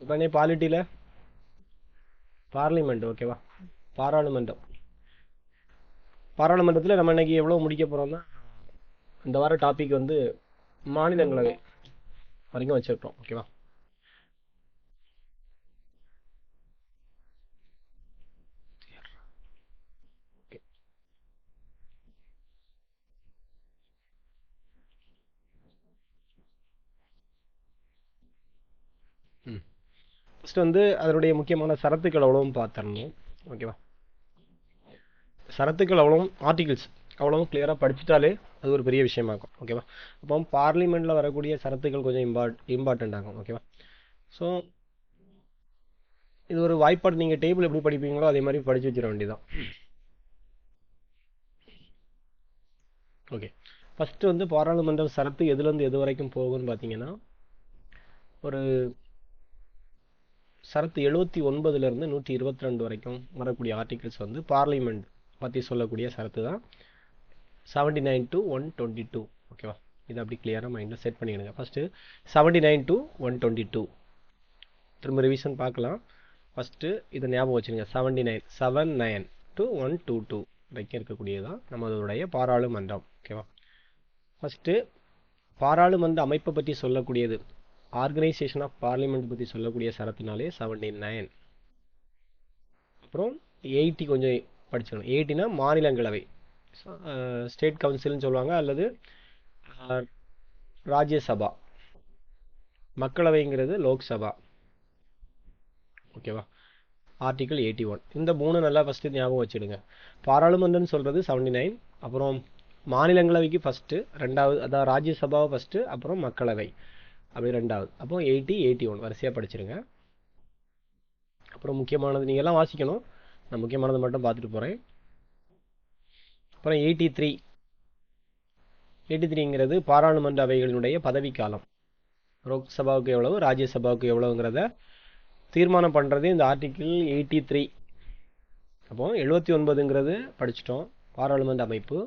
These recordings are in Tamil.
இப்போ நீ பாலிட்டியில் பார்லிமெண்ட் ஓகேவா, பாராளுமன்றம். பாராளுமன்றத்தில் நம்ம இன்னைக்கு எவ்வளோ முடிக்க போகிறோம்னா, இந்த வார டாபிக் வந்து மாநிலங்களவை வரைக்கும் வச்சிருக்கோம் ஓகேவா. ம் ஃபஸ்ட்டு வந்து அதனுடைய முக்கியமான சரத்துக்கள் அவ்வளவும் பார்த்துடணும் ஓகேவா. சரத்துக்கள் அவ்வளவும் ஆர்டிகிள்ஸ் அவ்வளவும் கிளியராக படிச்சுட்டாலே அது ஒரு பெரிய விஷயமாகும் ஓகேவா. அப்போ பார்லிமெண்ட்டில் வரக்கூடிய சரத்துக்கள் கொஞ்சம் இம்பார்ட்டண்ட் ஆகும் ஓகேவா. ஸோ இது ஒரு வாய்ப்பாடு, நீங்கள் டேபிள் எப்படி படிப்பீங்களோ அதே மாதிரி படித்து வச்சிட வேண்டியதான். ஓகே, ஃபஸ்ட்டு வந்து பாராளுமன்ற சரத்து எதுலேருந்து எது வரைக்கும் போகும்னு பார்த்தீங்கன்னா, ஒரு சரத்து 79லேருந்து 122 வரைக்கும் வரக்கூடிய ஆர்டிகிள்ஸ் வந்து பார்லிமெண்ட் பற்றி சொல்லக்கூடிய சரத்து தான் 79 to 122 ஓகேவா. இது அப்படி கிளியராக மைண்டில் செட் பண்ணிடுங்க. ஃபஸ்ட்டு 79 to 122 திரும்ப ரிவிஷன் பார்க்கலாம். ஃபஸ்ட்டு இதை ஞாபகம் வச்சுருங்க, 79 to 122 வரைக்கும் இருக்கக்கூடியதான் நம்மளுடைய பாராளுமன்றம் ஓகேவா. ஃபஸ்ட்டு பாராளுமன்ற அமைப்பை பற்றி சொல்லக்கூடியது, ஆர்கனைசேஷன் ஆஃப் பார்லிமெண்ட் பற்றி சொல்லக்கூடிய சரத்துனாலே 79. அப்புறம் 80 கொஞ்சம் படிச்சிடணும். 80னா மாநிலங்களவை, ஸ்டேட் கவுன்சில்னு சொல்லுவாங்க, அல்லது ராஜ்யசபா. மக்களவைங்கிறது லோக்சபா ஓகேவா. ஆர்டிகிள் 81. இந்த மூணு நல்லா ஃபஸ்ட்டு ஞாபகம் வச்சுடுங்க. பாராளுமன்றம்னு சொல்கிறது 79, அப்புறம் மாநிலங்களவைக்கு ஃபஸ்ட்டு, ரெண்டாவது அதான் ராஜ்யசபாவை ஃபஸ்ட்டு, அப்புறம் மக்களவை அப்படி ரெண்டாவது. அப்போ 80, 81 வரிசையாக படிச்சிருங்க. அப்புறம் முக்கியமானது நீங்கள் எல்லாம் வாசிக்கணும், நான் முக்கியமானது மட்டும் பார்த்துட்டு போகிறேன். அப்புறம் 83ங்கிறது பாராளுமன்ற அவைகளினுடைய பதவிக்காலம். லோக்சபாவுக்கு எவ்வளவு, ராஜ்யசபாவுக்கு எவ்வளவுங்கிறத தீர்மானம் பண்ணுறது இந்த ஆர்டிகிள் 83. அப்போ 79ங்கிறது படிச்சிட்டோம், பாராளுமன்ற அமைப்பு.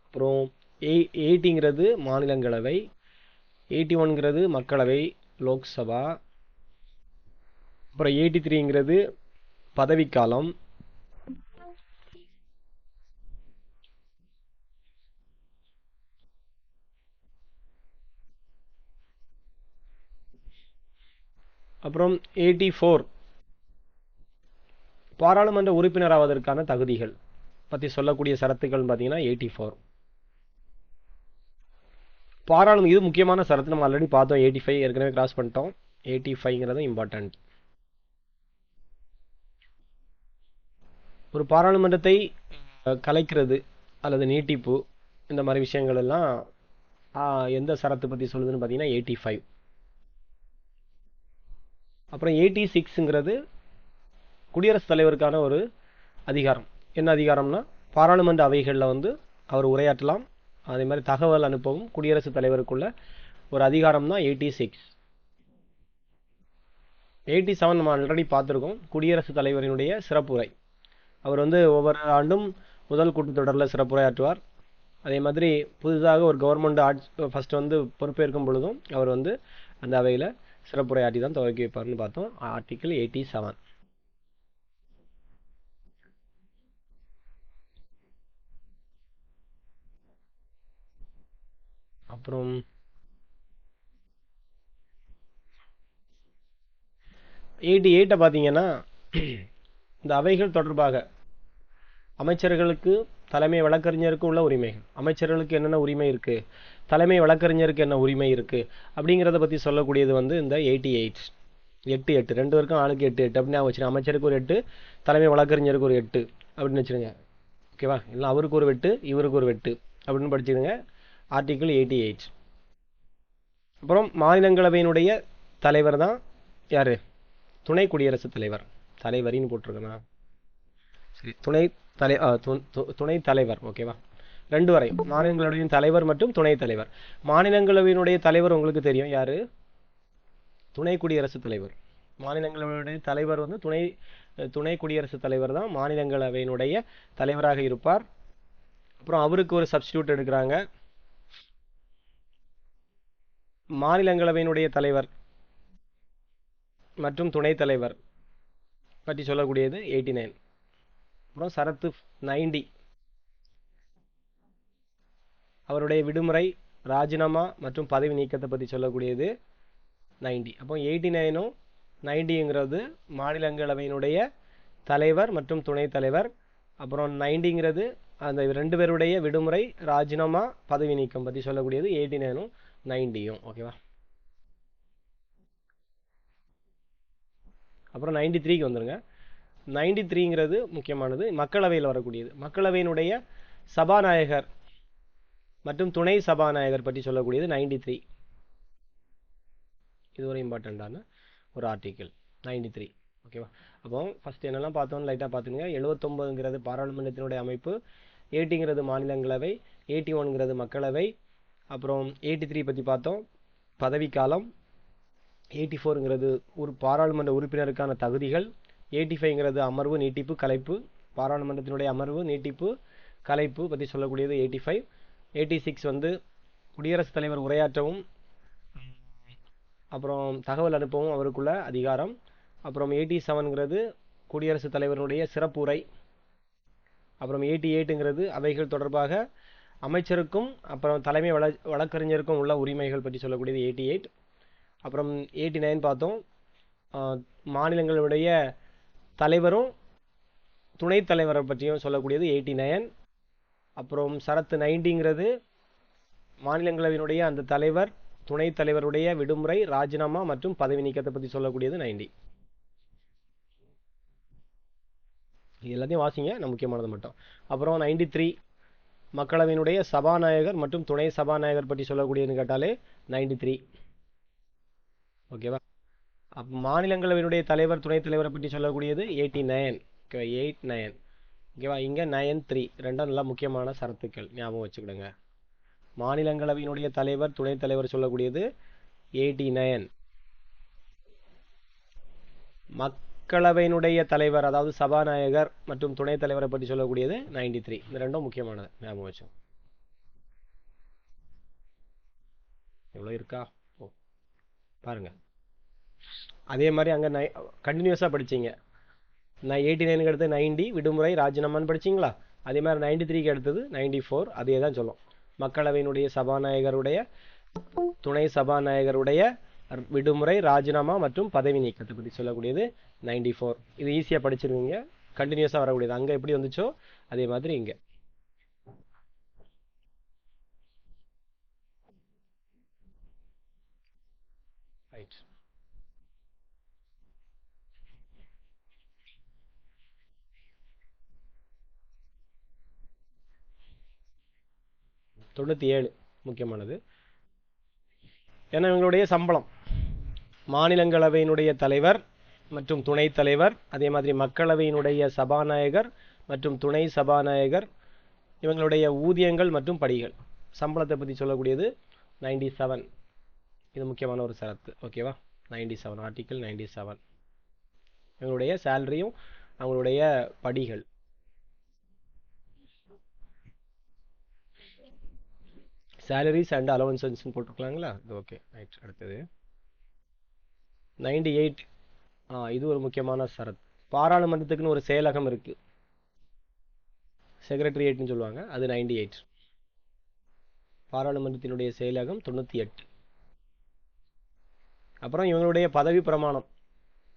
அப்புறம் 80ங்கிறது மாநிலங்களவை, 81ங்கிறது மக்களவை லோக்சபா, அப்புறம் 83ங்கிறது பதவிக்காலம், அப்புறம் 84 பாராளுமன்ற உறுப்பினராவதற்கான தகுதிகள் பற்றி சொல்லக்கூடிய சரத்துக்கள் பார்த்தீங்கன்னா 84. இது முக்கியமான சரத்து, நம்ம ஆல்ரெடி பார்த்தோம். 85 ஏற்கனவே கிராஸ் பண்ணிட்டோம். 85ங்கிறது இம்பார்ட்டன்ட். ஒரு பாராளுமன்றத்தை கலைக்கிறது அல்லது நீட்டிப்பு, இந்த மாதிரி விஷயங்கள் எல்லாம் எந்த சரத்து பற்றி சொல்லுதுன்னு பார்த்தீங்கன்னா 85. அப்புறம் 86ங்கிறது குடியரசுத் தலைவருக்கான ஒரு அதிகாரம். என்ன அதிகாரம்னா, பாராளுமன்ற அவைகளில் வந்து அவர் உரையாற்றலாம், அதே மாதிரி தகவல் அனுப்பவும் குடியரசுத் தலைவருக்குள்ள ஒரு அதிகாரம் தான் 86. 87 நம்ம ஆல்ரெடி பார்த்துருக்கோம், குடியரசுத் தலைவரினுடைய சிறப்புரை. அவர் வந்து ஒவ்வொரு ஆண்டும் முதல் கூட்டத்தொடரில் சிறப்புரையாற்றுவார். அதே மாதிரி புதிதாக ஒரு கவர்மெண்ட் ஃபஸ்ட்டு வந்து பொறுப்பேற்கும் பொழுதும் அவர் வந்து அந்த அவையில் சிறப்புரையாற்றி தான் துவக்கி வைப்பார்னு பார்த்தோம். ஆர்டிகிள் 87. அப்புறம் 88 பார்த்தீங்கன்னா, இந்த அவைகள் தொடர்பாக அமைச்சர்களுக்கு தலைமை வழக்கறிஞருக்கு உள்ள உரிமைகள், அமைச்சர்களுக்கு என்னென்ன உரிமை இருக்குது, தலைமை வழக்கறிஞருக்கு என்ன உரிமை இருக்குது அப்படிங்கிறத பற்றி சொல்லக்கூடியது வந்து இந்த 88. 8 ரெண்டு பேருக்கும் ஆளுக்கு 8 அப்படின்னு வச்சுருங்க. அமைச்சருக்கு ஒரு 8, தலைமை வழக்கறிஞருக்கு ஒரு 8 அப்படின்னு வச்சுருங்க ஓகேவா. இல்லை அவருக்கு ஒரு வெட்டு, இவருக்கு ஒரு வெட்டு அப்படின்னு படிச்சுடுங்க. ஆர்டிகிள் 88. அப்புறம் மாநிலங்களவையினுடைய தலைவர் தான் யார், துணை குடியரசுத் தலைவர். தலைவரின்னு போட்டிருக்கேண்ணா, சரி, துணை தலைவர் ஓகேவா. ரெண்டு வரை மாநிலங்களவையின் தலைவர் மற்றும் துணை தலைவர். மாநிலங்களவையினுடைய தலைவர் உங்களுக்கு தெரியும் யாரு, துணை குடியரசுத் தலைவர். மாநிலங்களவையினுடைய தலைவர் வந்து துணை குடியரசுத் தலைவர் தான் மாநிலங்களவையினுடைய தலைவராக இருப்பார். அப்புறம் அவருக்கு ஒரு சப்ஸ்டியூட் எடுக்கிறாங்க. மாநிலங்களவையினுடைய தலைவர் மற்றும் துணைத் தலைவர் பற்றி சொல்லக்கூடியது 89. அப்புறம் சரத்து 90, அவருடைய விடுமுறை, ராஜினாமா மற்றும் பதவி நீக்கத்தை பற்றி சொல்லக்கூடியது 90. அப்போ 89ம் 90ங்கிறது மாநிலங்களவையினுடைய தலைவர் மற்றும் துணைத் தலைவர். அப்புறம் 90ங்கிறது அந்த 2 பேருடைய விடுமுறை, ராஜினாமா, பதவி நீக்கம் பற்றி சொல்லக்கூடியது 89ம் 90யும். ஓகேவா? அப்புறம் 93க்கு வந்துருங்க. 93ங்கிறது முக்கியமானது, மக்களவையில் வரக்கூடியது. மக்களவையினுடைய சபாநாயகர் மற்றும் துணை சபாநாயகர் பற்றி சொல்லக்கூடியது 93. இது ஒரு இம்பார்ட்டண்ட்டான ஒரு ஆர்டிக்கிள் 93. ஓகேவா? அப்போ ஃபர்ஸ்ட் என்னெல்லாம் பார்த்தோம்னு லைட்டாக பார்த்துங்க. 79ங்கிறது பாராளுமன்றத்தினுடைய அமைப்பு, 80ங்கிறது மாநிலங்களவை, 81ங்கிறது மக்களவை, அப்புறம் 83 பற்றி பார்த்தோம், பதவிக்காலம், 84ங்கிறது ஒரு பாராளுமன்ற உறுப்பினருக்கான தகுதிகள், 85ங்கிறது அமர்வு நீட்டிப்பு கலைப்பு, பாராளுமன்றத்தினுடைய அமர்வு நீட்டிப்பு கலைப்பு பற்றி சொல்லக்கூடியது 85. 86 வந்து குடியரசுத் தலைவர் உரையாற்றவும் அப்புறம் தகவல் அனுப்பவும் அவருக்குள்ள அதிகாரம். அப்புறம் 87ங்கிறது குடியரசுத் தலைவருடைய சிறப்புரை. அப்புறம் 88ங்கிறது அவைகள் தொடர்பாக அமைச்சருக்கும் அப்புறம் தலைமை வழக்கறிஞருக்கும் உள்ள உரிமைகள் பற்றி சொல்லக்கூடியது 88. அப்புறம் 89 பார்த்தோம், மாநிலங்களுடைய தலைவரும் துணைத் தலைவரை பற்றியும் சொல்லக்கூடியது 89. அப்புறம் சரத்து 90ங்கிறது மாநிலங்களவையினுடைய அந்த தலைவர் துணைத் தலைவருடைய விடுமுறை, ராஜினாமா மற்றும் பதவி நீக்கத்தை பற்றி சொல்லக்கூடியது 90. எல்லாத்தையும் வாசிங்க, நான் முக்கியமானது மட்டும். அப்புறம் 93 மக்களவையினுடைய சபாநாயகர் மற்றும் துணை சபாநாயகர் பற்றி சொல்லக்கூடியதுன்னு கேட்டாலே 93. ஓகேவா? மாநிலங்களவையினுடைய தலைவர் துணைத் தலைவரை பற்றி சொல்லக்கூடியது 89. ஓகேவா? 89. ஓகேவா? இங்கே 93 ரெண்டும் நல்லா முக்கியமான சரத்துக்கள், ஞாபகம் வச்சுக்கிடுங்க. மாநிலங்களவையினுடைய தலைவர் துணைத் தலைவர் சொல்லக்கூடியது 89. மக்களவையினுடைய தலைவர் அதாவது சபாநாயகர் மற்றும் துணைத் தலைவரை பற்றி சொல்லக்கூடியது 93. இந்த ரெண்டும் முக்கியமானது, ஞாபகம் வச்சு. எவ்வளோ இருக்கா? ஓ பாருங்க. அதே மாதிரி அங்கே கண்டினியூஸாக படிச்சிங்க. 89க்கு அடுத்து 90 விடுமுறை ராஜினாமான்னு படிச்சிங்களா? அதே மாதிரி 93க்கு அடுத்தது 94 அதே தான் சொல்லும். மக்களவையினுடைய சபாநாயகருடைய துணை சபாநாயகருடைய விடுமுறை, ராஜினாமா மற்றும் பதவி நீக்கத்தை பற்றி சொல்லக்கூடியது 94. இது ஈஸியாக படிச்சிருவீங்க, கண்டினியூஸாக வரக்கூடியது. அங்கே எப்படி வந்துச்சோ அதே மாதிரி இங்கே. ரைட். தொண்ணூற்றி 7 முக்கியமானது. ஏன்னா இவங்களுடைய சம்பளம், மாநிலங்களவையினுடைய தலைவர் மற்றும் துணைத் தலைவர், அதே மாதிரி மக்களவையினுடைய சபாநாயகர் மற்றும் துணை சபாநாயகர், இவங்களுடைய ஊதியங்கள் மற்றும் படிகள், சம்பளத்தை பற்றி சொல்லக்கூடியது 97. இது முக்கியமான ஒரு சரத்து. ஓகேவா? 97 ஆர்டிக்கிள் 97. இவங்களுடைய சேலரியும் அவங்களுடைய படிகள். சேலரிஸ் அண்ட் அலவன்சஸ் போட்டிருக்கலாங்களா? இது ஓகே. ரைட். அடுத்தது 98. இது ஒரு முக்கியமான சரத். பாராளுமன்றத்துக்குன்னு ஒரு செயலகம் இருக்கு, செக்ரட்டரியேட்னு சொல்லுவாங்க, அது 98. பாராளுமன்றத்தினுடைய செயலகம் 98. அப்புறம் இவங்களுடைய பதவி பிரமாணம்,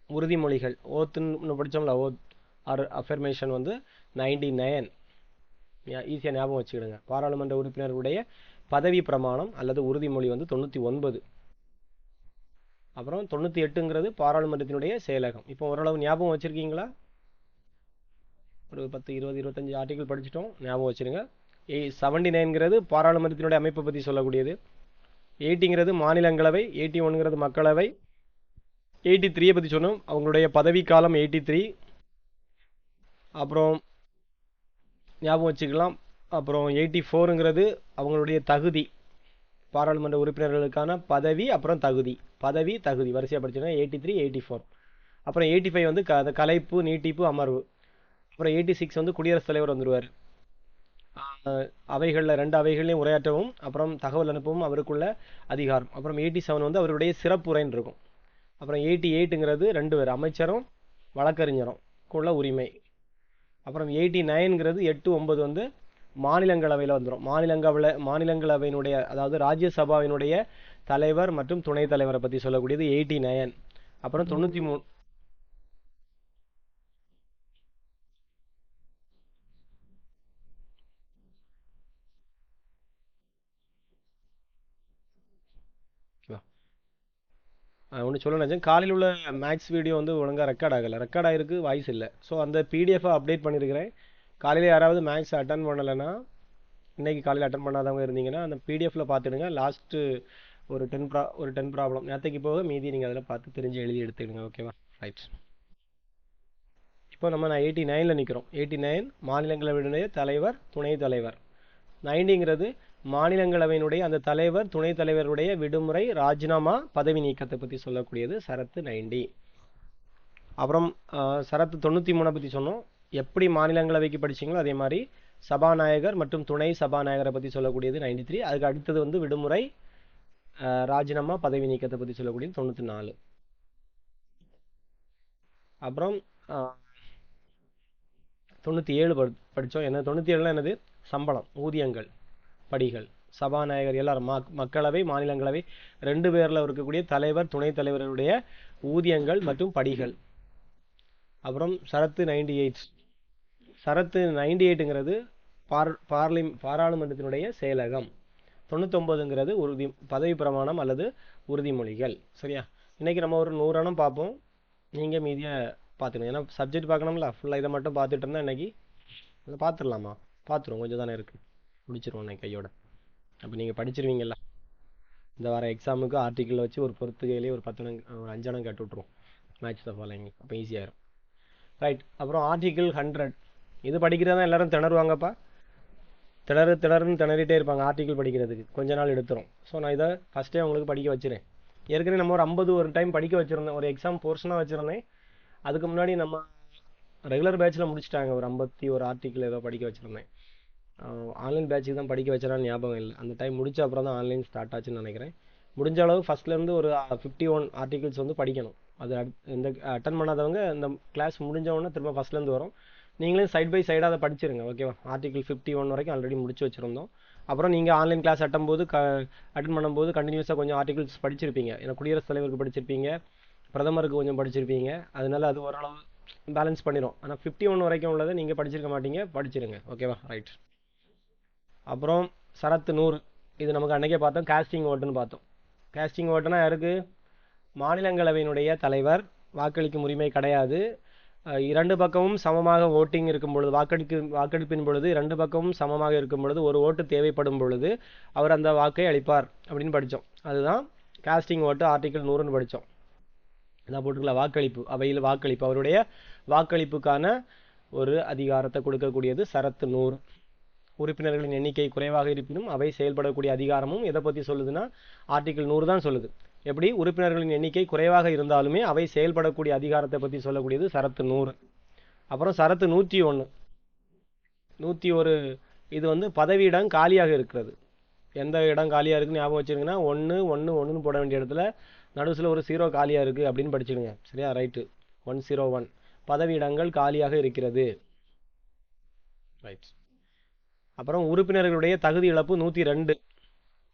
உறுதிமொழிகள், ஓத்துன்னு படித்தோம்ல, ஓத் ஆர் அஃபர்மேஷன் வந்து 99. ஈஸியாக ஞாபகம் வச்சுக்கிடுங்க. பாராளுமன்ற உறுப்பினர்களுடைய பதவி பிரமாணம் அல்லது உறுதிமொழி வந்து 99. அப்புறம் 98ங்கிறது பாராளுமன்றத்தினுடைய செயலகம். இப்போ ஓரளவு ஞாபகம் வச்சுருக்கீங்களா? ஒரு 10, 20, 25 ஆர்டிக்கிள் படிச்சிட்டோம், ஞாபகம் வச்சுருங்க. 79ங்கிறது பாராளுமன்றத்தினுடைய அமைப்பை பற்றி சொல்லக்கூடியது. 80ங்கிறது மாநிலங்களவை, 81ங்கிறது மக்களவை, 83 பற்றி சொன்னோம், அவங்களுடைய பதவி காலம் 83. அப்புறம் ஞாபகம் வச்சுக்கலாம். அப்புறம் 84ங்கிறது அவங்களுடைய தகுதி, பாராளுமன்ற உறுப்பினர்களுக்கான பதவி அப்புறம் தகுதி, பதவி தகுதி வரிசையாக படிச்சுன்னா 83, 84. அப்புறம் 85 வந்து கலைப்பு நீட்டிப்பு அமர்வு. அப்புறம் 86 வந்து குடியரசுத் தலைவர் வந்துடுவார். அவைகளில் 2 அவைகளையும் உரையாற்றவும் அப்புறம் தகவல் அனுப்பவும் அவருக்குள்ள அதிகாரம். அப்புறம் 87 வந்து அவருடைய சிறப்புரைன்னு இருக்கும். அப்புறம் 88ங்கிறது 2 பேர் அமைச்சரும் வழக்கறிஞரும் உள்ள உரிமை. அப்புறம் 89ங்கிறது 8, 9 வந்து மாநிலங்களவையில் வந்துடும். மாநிலங்களவையினுடைய அதாவது ராஜ்யசபாவினுடைய தலைவர் மற்றும் துணைத் தலைவரை பற்றி சொல்லக்கூடியது 89. அப்புறம் 93. ஒன்று சொல்ல நினச்சேன், காலையில் உள்ள மேக்ஸ் வீடியோ வந்து ஒழுங்காக ரெக்கார்ட் ஆகலை, ரெக்கார்ட் ஆகிருக்கு, வாய்ஸ் இல்லை. ஸோ அந்த பிடிஎஃபை அப்டேட் பண்ணியிருக்கிறேன். காலையில் யாராவது மேக்ஸ் அட்டன் பண்ணலைன்னா, இன்றைக்கி காலையில் அட்டன் பண்ணாதவங்க இருந்தீங்கன்னா அந்த பிடிஎஃப்பில் பார்த்துடுங்க. லாஸ்ட்டு ஒரு 10 ப்ராப்ளம் நேற்றுக்கு போக மீதி நீங்கள் அதில் பார்த்து தெரிஞ்சு எழுதி எடுத்துக்கிடுங்க. ஓகேவா? ரைட். இப்போ நான் 89ல் நிற்கிறோம். 89 மாநிலங்களவையினுடைய தலைவர் துணைத் தலைவர். 90ங்கிறது மாநிலங்களவையினுடைய அந்த தலைவர் துணைத் தலைவருடைய விடுமுறை, ராஜினாமா, பதவி நீக்கத்தை பற்றி சொல்லக்கூடியது சரத்து 90. அப்புறம் சரத்து 93 பற்றி சொன்னோம். எப்படி மாநிலங்களவைக்கு படிச்சிங்களோ அதே மாதிரி சபாநாயகர் மற்றும் துணை சபாநாயகரை பற்றி சொல்லக்கூடியது 93. அதுக்கு அடுத்தது வந்து விடுமுறை, ராஜினாமா, பதவி நீக்கத்தை பற்றி சொல்லக்கூடியது 94. அப்புறம் 97 படித்தோம். என்ன 97லாம் என்னது? சம்பளம், ஊதியங்கள், படிகள். சபாநாயகர் எல்லாரும் மக்களவை மாநிலங்களவை 2 பேரில் இருக்கக்கூடிய தலைவர் துணைத் தலைவருடைய ஊதியங்கள் மற்றும் படிகள். அப்புறம் சரத்து 98. சரத்து 98ங்கிறது பாராளுமன்றத்தினுடைய செயலகம். 99ங்கிறது பதவி பிரமாணம் அல்லது உறுதிமொழிகள். சரியா? இன்றைக்கி நம்ம ஒரு 100 எண்ணம் பார்ப்போம், நீங்கள் மீதியை பார்த்துக்கணும். ஏன்னா சப்ஜெக்ட் பார்க்கணும்ல, ஃபுல்லாக இதை மட்டும் பார்த்துட்டு இருந்தால் இன்றைக்கி அதை பார்த்துடலாமா? பார்த்துருவோம், கொஞ்சம் தானே இருக்குது, முடிச்சிருவோம் இன்னைக்கு கையோட. அப்போ நீங்கள் படிச்சிருவீங்களா? இந்த வார எக்ஸாமுக்கு ஆர்டிக்கிள் வச்சு ஒரு பொறுத்துகையிலே ஒரு 5 எண்ணம் கட்டு விட்ருவோம், மேட்ச் த ஃபாலோயிங். அப்போ ஈஸியாகிடும். ரைட். அப்புறம் ஆர்டிக்கிள் 100 இது படிக்கிறது தான் எல்லோரும் திணறுவாங்கப்பா. திணறுன்னு திணறிட்டே இருப்பாங்க ஆர்டிக்கிள் படிக்கிறதுக்கு, கொஞ்ச நாள் எடுத்துரும். ஸோ நான் இதை ஃபஸ்ட்டே உங்களுக்கு படிக்க வச்சுருேன். ஏற்கனவே நம்ம ஒரு 50 டைம் படிக்க வச்சுருந்தேன், ஒரு எக்ஸாம் போர்ஷனாக வச்சுருந்தேன். அதுக்கு முன்னாடி நம்ம ரெகுலர் பேட்சில் முடிச்சிட்டாங்க, ஒரு 51 ஆர்டிக்கிள் ஏதோ படிக்க வச்சுருந்தேன். ஆன்லைன் பேட்சுக்கு தான் படிக்க வச்சுறான்னு ஞாபகம் இல்லை. அந்த டைம் முடிச்ச அப்புறம் தான் ஆன்லைன் ஸ்டார்ட் ஆச்சுன்னு நினைக்கிறேன். முடிஞ்ச அளவு ஃபஸ்ட்லேருந்து ஒரு 51 ஆர்டிகிள்ஸ் வந்து படிக்கணும். அது இந்த அட்டன் பண்ணாதவங்க இந்த கிளாஸ் முடிஞ்சவொடனே திரும்ப ஃபஸ்ட்லேருந்து வரும். நீங்களே சைட் பை சைடாக அதை படிச்சிருங்க. ஓகேவா? ஆர்டிகிள் 51 வரைக்கும் ஆல்ரெடி முடிச்சு வச்சுருந்தோம். அப்புறம் நீங்கள் ஆன்லைன் கிளாஸ் அட்டன் பண்ணும்போது கண்டினியூஸாக கொஞ்சம் ஆர்டிகிள்ஸ் படிச்சிருப்பீங்க. ஏன்னா குடியரசுத் தலைவருக்கு படிச்சிருப்பீங்க, பிரதமருக்கு கொஞ்சம் படிச்சிருப்பீங்க. அதனால அது ஓரளவு பேலன்ஸ் பண்ணிடும். ஆனால் 51 வரைக்கும் உள்ளதை நீங்கள் படிச்சிருக்க மாட்டீங்க, படிச்சிருங்க. ஓகேவா? ரைட். அப்புறம் சரத்து 100 இது நமக்கு அன்றைக்கே பார்த்தோம், காஸ்டிங் ஓட்டுன்னு பார்த்தோம். காஸ்டிங் ஓட்டுனா யாருக்கு? மாநிலங்களவையினுடைய தலைவர், வாக்களிக்கும் உரிமை கிடையாது. 2 பக்கமும் சமமாக ஓட்டிங் இருக்கும் பொழுது, வாக்கெடுப்பின் பொழுது 2 பக்கமும் சமமாக இருக்கும் பொழுது, ஒரு ஓட்டு தேவைப்படும் பொழுது அவர் அந்த வாக்கை அளிப்பார் அப்படின்னு படித்தோம். அதுதான் காஸ்டிங் ஓட்டு ஆர்டிக்கிள் 100ன்னு படித்தோம். இதான் போட்டுக்கலாம், வாக்களிப்பு, அவையில் வாக்களிப்பு, அவருடைய வாக்களிப்புக்கான ஒரு அதிகாரத்தை கொடுக்கக்கூடியது சரத்து 100. உறுப்பினர்களின் எண்ணிக்கை குறைவாக இருப்பினும் அவை செயல்படக்கூடிய அதிகாரமும் எதை பற்றி சொல்லுதுன்னா ஆர்டிக்கிள் 100 தான் சொல்லுது. எப்படி? உறுப்பினர்களின் எண்ணிக்கை குறைவாக இருந்தாலுமே அவை செயல்படக்கூடிய அதிகாரத்தை பற்றி சொல்லக்கூடியது சரத்து 100. அப்புறம் சரத்து 101 இது வந்து பதவியிடம் காலியாக இருக்கிறது. எந்த இடம் காலியாக இருக்குன்னு ஞாபகம் வச்சுருங்கன்னா 1 1 1ன்னு போட வேண்டிய இடத்துல நடுசில் ஒரு 0 காலியாக இருக்குது அப்படின்னு படிச்சுடுங்க. சரியா? ரைட்டு. 101 பதவியிடங்கள் காலியாக இருக்கிறது. ரைட். அப்புறம் உறுப்பினர்களுடைய தகுதி இழப்பு 102.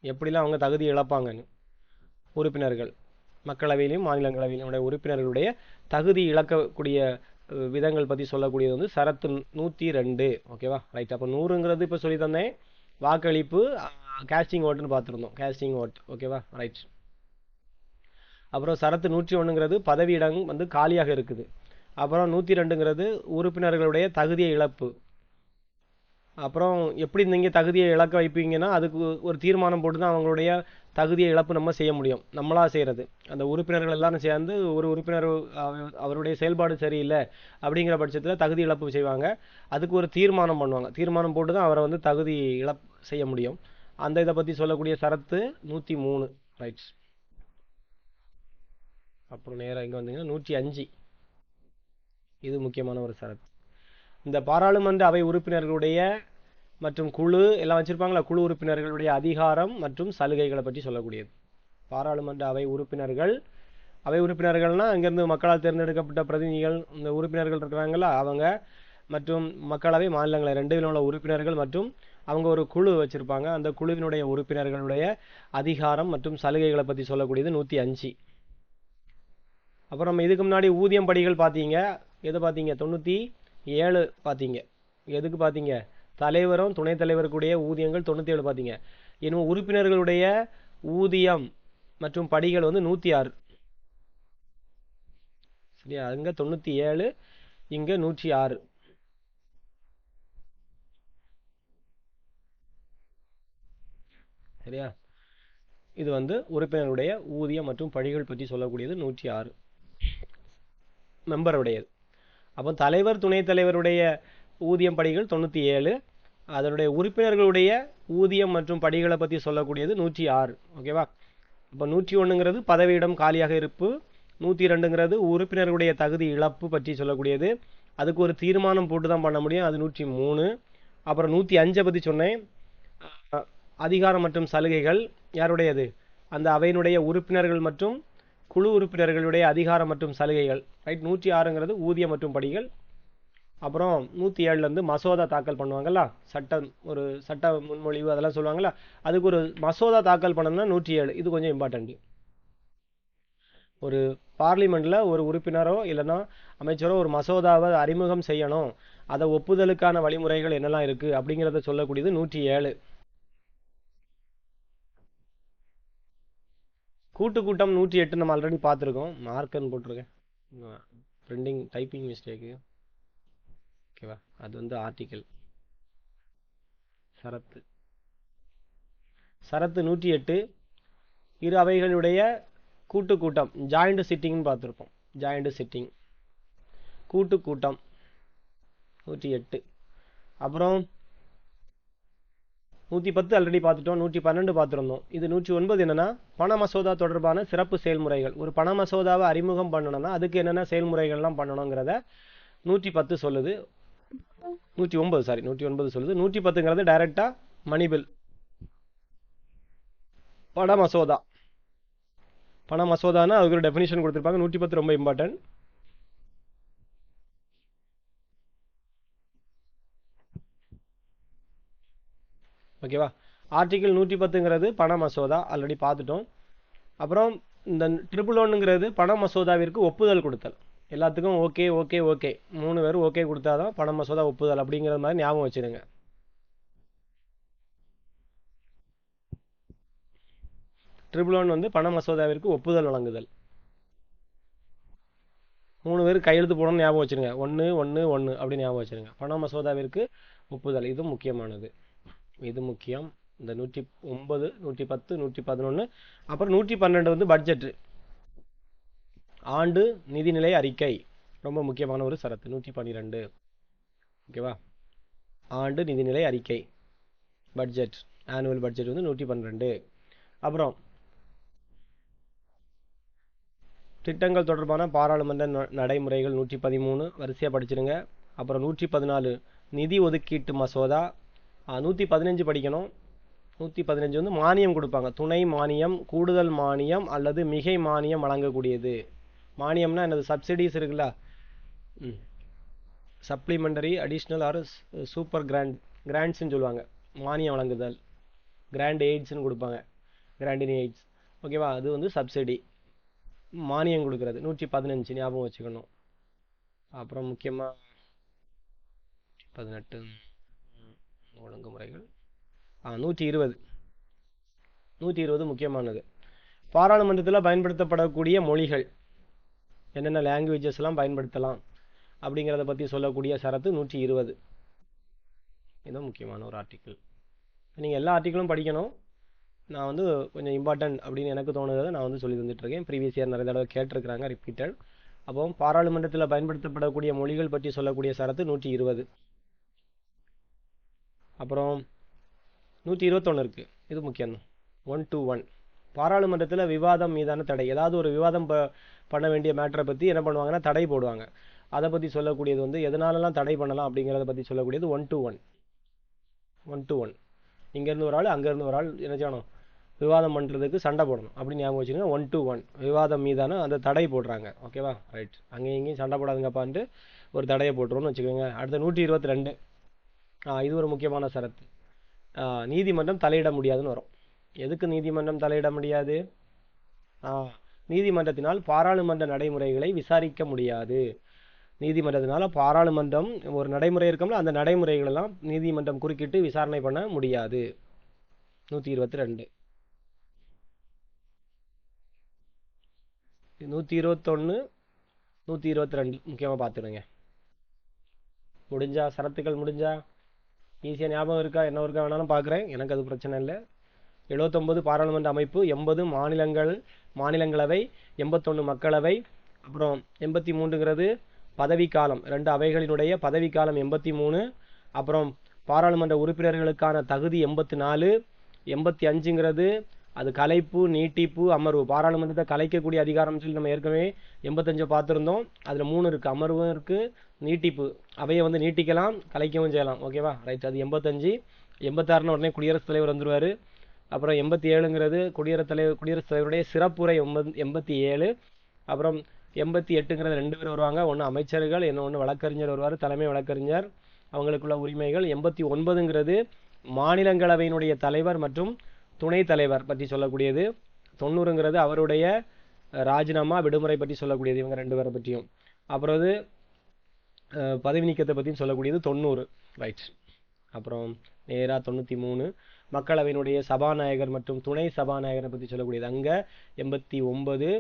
எப்படிலாம் அவங்க தகுதி இழப்பாங்கன்னு, உறுப்பினர்கள் மக்களவையிலையும் மாநிலங்களவையிலும் உறுப்பினர்களுடைய தகுதி இழக்கக்கூடிய விதங்கள் பற்றி சொல்லக்கூடியது வந்து சரத்து 102. ஓகேவா? ரைட். அப்போ 100ங்கிறது இப்போ சொல்லி தந்தேன், வாக்களிப்பு, காஸ்டிங் ஓட்டுன்னு பார்த்துருந்தோம், காஸ்டிங் ஓட். ஓகேவா? ரைட். அப்புறம் சரத்து 101ங்கிறது பதவியிடம் வந்து காலியாக இருக்குது. அப்புறம் 102ங்கிறது உறுப்பினர்களுடைய தகுதியை இழப்பு. அப்புறம் எப்படி நீங்கள் தகுதியை இழக்க வைப்பீங்கன்னா அதுக்கு ஒரு தீர்மானம் போட்டு தான் அவங்களுடைய தகுதியை இழப்பு நம்ம செய்ய முடியும். நம்மளாக செய்கிறது, அந்த உறுப்பினர்கள் எல்லாரும் சேர்ந்து ஒரு உறுப்பினர் அவருடைய செயல்பாடு சரியில்லை அப்படிங்கிற பட்சத்தில் தகுதி இழப்பு செய்வாங்க. அதுக்கு ஒரு தீர்மானம் பண்ணுவாங்க, தீர்மானம் போட்டு தான் அவரை வந்து தகுதி இழப்பு செய்ய முடியும். அந்த இதை பற்றி சொல்லக்கூடிய சரத்து 103. ரைட்ஸ். அப்புறம் நேராக இங்கே வந்தீங்கன்னா 105. இது முக்கியமான ஒரு சரத்து. இந்த பாராளுமன்ற அவை உறுப்பினர்களுடைய மற்றும் குழு எல்லாம் வச்சுருப்பாங்களா, குழு உறுப்பினர்களுடைய அதிகாரம் மற்றும் சலுகைகளை பற்றி சொல்லக்கூடியது. பாராளுமன்ற அவை உறுப்பினர்கள் அவை உறுப்பினர்கள்னா இங்கேருந்து மக்களால் தேர்ந்தெடுக்கப்பட்ட பிரதிநிதிகள், இந்த உறுப்பினர்கள் இருக்கிறாங்களா அவங்க, மற்றும் மக்களவை மாநிலங்களை ரெண்டிலும் உள்ள உறுப்பினர்கள் மற்றும் அவங்க ஒரு குழு வச்சுருப்பாங்க. அந்த குழுவினுடைய உறுப்பினர்களுடைய அதிகாரம் மற்றும் சலுகைகளை பற்றி சொல்லக்கூடியது 105. அப்புறம் இதுக்கு முன்னாடி ஊதியம் படிகள் பார்த்தீங்க. எது பார்த்தீங்க? 97 பார்த்தீங்க. எதுக்கு பார்த்தீங்க? தலைவரும் துணைத் தலைவருக்குடைய ஊதியங்கள் 97 பார்த்தீங்க. இன்னும் உறுப்பினர்களுடைய ஊதியம் மற்றும் படிகள் வந்து 106. சரியா? அங்கே 97, இங்கே 106. சரியா? இது வந்து உறுப்பினருடைய ஊதியம் மற்றும் படிகள் பற்றி சொல்லக்கூடியது 106 மெம்பருடையது. அப்போ தலைவர் துணைத் தலைவருடைய ஊதியம் படிகள் 97, அதனுடைய உறுப்பினர்களுடைய ஊதியம் மற்றும் படிகளை பற்றி சொல்லக்கூடியது 106. ஓகேவா? அப்போ 101ங்கிறது பதவியிடம் காலியாக இருப்பு, 102ங்கிறது உறுப்பினர்களுடைய தகுதி இழப்பு பற்றி சொல்லக்கூடியது. அதுக்கு ஒரு தீர்மானம் போட்டு தான் பண்ண முடியும், அது 103. அப்புறம் 105 பற்றி சொன்னேன், அதிகாரம் மற்றும் சலுகைகள் யாருடையது? அந்த அவையினுடைய உறுப்பினர்கள் மற்றும் குழு உறுப்பினர்களுடைய அதிகாரம் மற்றும் சலுகைகள். ரைட்? 106ங்கிறது ஊதியம் மற்றும் படிகள். அப்புறம் 107லேருந்து மசோதா தாக்கல் பண்ணுவாங்கல்ல, ஒரு சட்ட முன்மொழிவு அதெல்லாம் சொல்லுவாங்கல்ல, அதுக்கு ஒரு மசோதா தாக்கல் பண்ணணும்னா 107. இது கொஞ்சம் இம்பார்ட்டண்ட். ஒரு பார்லிமெண்ட்டில் ஒரு உறுப்பினரோ இல்லைன்னா அமைச்சரோ ஒரு மசோதாவை அறிமுகம் செய்யணும், அதை ஒப்புதலுக்கான வழிமுறைகள் என்னெல்லாம் இருக்குது அப்படிங்கிறத சொல்லக்கூடியது 107. கூட்டம் 108 நம்ம ஆல்ரெடி பார்த்துருக்கோம், மார்க்கன்னு போட்டிருக்கேன், பிரிண்டிங் டைப்பிங் மிஸ்டேக்கு. ஓகேவா? அது வந்து ஆர்டிக்கல். சரத்து 108 இரு அவைகளுடைய கூட்டம், ஜாயிண்ட் சிட்டிங்னு பார்த்துருப்போம். ஜாயிண்ட் சிட்டிங் கூட்டம் 108. அப்புறம் 110 ஆல்ரெடி பார்த்துட்டோம், 112 பார்த்துருந்தோம். இது 109 என்னன்னா பண மசோதா தொடர்பான சிறப்பு செயல்முறைகள். ஒரு பண மசோதாவை அறிமுகம் பண்ணணும்னா அதுக்கு என்னென்ன செயல்முறைகள்லாம் பண்ணணுங்கிறத 110 சொல்லுது. 109 சொல்லுது. 110ங்கிறது டைரக்டா மணிபில் பண மசோதானா அதுக்கு ஒரு டெஃபினிஷன் கொடுத்துருப்பாங்க. 110 ரொம்ப இம்பார்ட்டன்ட். ஓகேவா? ஆர்டிகிள் 110ங்கிறது பண மசோதா, ஆல்ரெடி பார்த்துட்டோம். அப்புறம் இந்த 111ங்கிறது பண மசோதாவிற்கு ஒப்புதல் கொடுத்தல். எல்லாத்துக்கும் ஓகே 3 பேரும் ஓகே கொடுத்தாதான் பண மசோதா ஒப்புதல் அப்படிங்கிற மாதிரி ஞாபகம் வச்சுருங்க. ட்ரிபிள் வந்து பண மசோதாவிற்கு ஒப்புதல் வழங்குதல். 3 பேர் கையெழுத்து போடணும்னு ஞாபகம் வச்சுருங்க. 1 அப்படின்னு ஞாபகம் வச்சுருங்க. பண மசோதாவிற்கு ஒப்புதல், இது முக்கியமானது, இது முக்கியம். இந்த 109, 110, 111. அப்புறம் 112 வந்து பட்ஜெட், ஆண்டு நிதிநிலை அறிக்கை, ரொம்ப முக்கியமான ஒரு சரத்து. 112. ஓகேவா? ஆண்டு நிதிநிலை அறிக்கை, பட்ஜெட், ஆனுவல் பட்ஜெட் வந்து 112. அப்புறம் திட்டங்கள் தொடர்பான பாராளுமன்ற நடைமுறைகள் 113 வரிசையாக படிச்சிருங்க. அப்புறம் 114 நிதி ஒதுக்கீட்டு மசோதா. 115 படிக்கணும். 115 வந்து மானியம் கொடுப்பாங்க, துணை மானியம், கூடுதல் மானியம் அல்லது மிகை மானியம் வழங்கக்கூடியது. மானியம்னா என்னது? சப்சிடிஸ் இருக்குல்ல, சப்ளிமெண்டரி, அடிஷ்னல் ஆர் சூப்பர் கிராண்ட்ஸ்ன்னு சொல்லுவாங்க. மானியம் வழங்குதல், கிராண்ட் எய்ட்ஸ்ன்னு கொடுப்பாங்க, கிராண்டின் எய்ட்ஸ். ஓகேவா? அது வந்து சப்சிடி, மானியம் கொடுக்கறது. 115 ஞாபகம் வச்சுக்கணும். அப்புறம் முக்கியமாக 18 ஒழுங்குமுறைகள். 120 முக்கியமானது. பாராளுமன்றத்தில் பயன்படுத்தப்படக்கூடிய மொழிகள் என்னென்ன லாங்குவேஜஸ்லாம் பயன்படுத்தலாம் அப்படிங்கிறத பற்றி சொல்லக்கூடிய சரத்து 120. இதுதான் முக்கியமான ஒரு ஆர்டிக்கிள். நீங்கள் எல்லா ஆர்டிக்கிளும் படிக்கணும். நான் வந்து கொஞ்சம் இம்பார்ட்டன்ட் அப்படின்னு எனக்கு தோணுறதை நான் வந்து சொல்லி தந்துட்டுருக்கேன். ப்ரீவியஸ் இயர் நிறைய தடவை கேட்டிருக்கிறாங்க, ரிப்பீட்டட். அப்போ பாராளுமன்றத்தில் பயன்படுத்தப்படக்கூடிய மொழிகள் பற்றி சொல்லக்கூடிய சரத்து 120. அப்புறம் 121 இருக்குது, இது முக்கியம். 121 பாராளுமன்றத்தில் விவாதம் மீதான தடை. ஏதாவது ஒரு விவாதம் பண்ண வேண்டிய மேட்டரை பற்றி என்ன பண்ணுவாங்கன்னா தடை போடுவாங்க. அதை பற்றி சொல்லக்கூடியது வந்து எதனாலலாம் தடை பண்ணலாம் அப்படிங்கிறத பற்றி சொல்லக்கூடியது 121. இங்கேருந்து ஒரு ஆள், அங்கேருந்து ஒரு ஆள் என்ன செய்யணும்? விவாதம் பண்ணுறதுக்கு சண்டை போடணும் அப்படின்னு ஞாபகம் வச்சுக்கோங்க. 1 to 1 விவாதம் மீதான அந்த தடை போடுறாங்க. ஓகேவா, ரைட். அங்கேயும் இங்கேயும் சண்டை போடாதுங்கப்பான்ட்டு ஒரு தடையை போட்டுருவோம்னு வச்சுக்கோங்க. அடுத்த 122. இது ஒரு முக்கியமான சரத்து. நீதிமன்றம் தலையிட முடியாதுன்னு வரும். எதுக்கு நீதிமன்றம் தலையிட முடியாது? நீதிமன்றத்தினால் பாராளுமன்ற நடைமுறைகளை விசாரிக்க முடியாது. நீதிமன்றத்தினால பாராளுமன்றம் ஒரு நடைமுறை இருக்கோம்ல, அந்த நடைமுறைகளெல்லாம் நீதிமன்றம் குறுக்கிட்டு விசாரணை பண்ண முடியாது. 122. 121 122 முக்கியமாக பார்த்துடுங்க. முடிஞ்சா சரத்துக்கள் முடிஞ்சா ஈஸியாக ஞாபகம் இருக்கா? என்ன இருக்கா வேணாலும் பார்க்குறேன், எனக்கு அது பிரச்சனை இல்லை. 79 பாராளுமன்ற அமைப்பு, 80 மாநிலங்களவை, 81 மக்களவை, அப்புறம் 83ங்கிறது பதவிக்காலம். 2 அவைகளினுடைய பதவிக்காலம் 83. அப்புறம் பாராளுமன்ற உறுப்பினர்களுக்கான தகுதி 84. 85ங்கிறது அது கலைப்பு, நீட்டிப்பு, அமர்வு. பாராளுமன்றத்தை கலைக்கக்கூடிய அதிகாரம் சொல்லி நம்ம ஏற்கனவே 85 பார்த்துருந்தோம். அதில் 3 இருக்குது, அமர்வும் இருக்குது, நீட்டிப்பு. அவையை வந்து நீட்டிக்கலாம், கலைக்கவும் செய்யலாம். ஓகேவா, ரைட். அது 85. 86ன்னு உடனே குடியரசுத் தலைவர் வந்துடுவார். அப்புறம் 87ங்கிறது குடியரசுத் தலைவருடைய சிறப்புரை. 87. அப்புறம் 88ங்கிறது 2 பேர் வருவாங்க, ஒன்று அமைச்சர்கள், இன்னொன்று வழக்கறிஞர் வருவார், தலைமை வழக்கறிஞர். அவங்களுக்குள்ள உரிமைகள். 89ங்கிறது மாநிலங்களவையினுடைய தலைவர் மற்றும் துணைத் தலைவர் பற்றி சொல்லக்கூடியது. 90ங்கிறது அவருடைய ராஜினாமா, விடுமுறை பற்றி சொல்லக்கூடியது, இவங்க 2 பேரை பற்றியும். அப்புறம் அது பதவி நீக்கத்தை பற்றியும் சொல்லக்கூடியது 90, ரைட். அப்புறம் நேராக 93 மக்களவையினுடைய சபாநாயகர் மற்றும் துணை சபாநாயகரை பற்றி சொல்லக்கூடியது. அங்கே 89,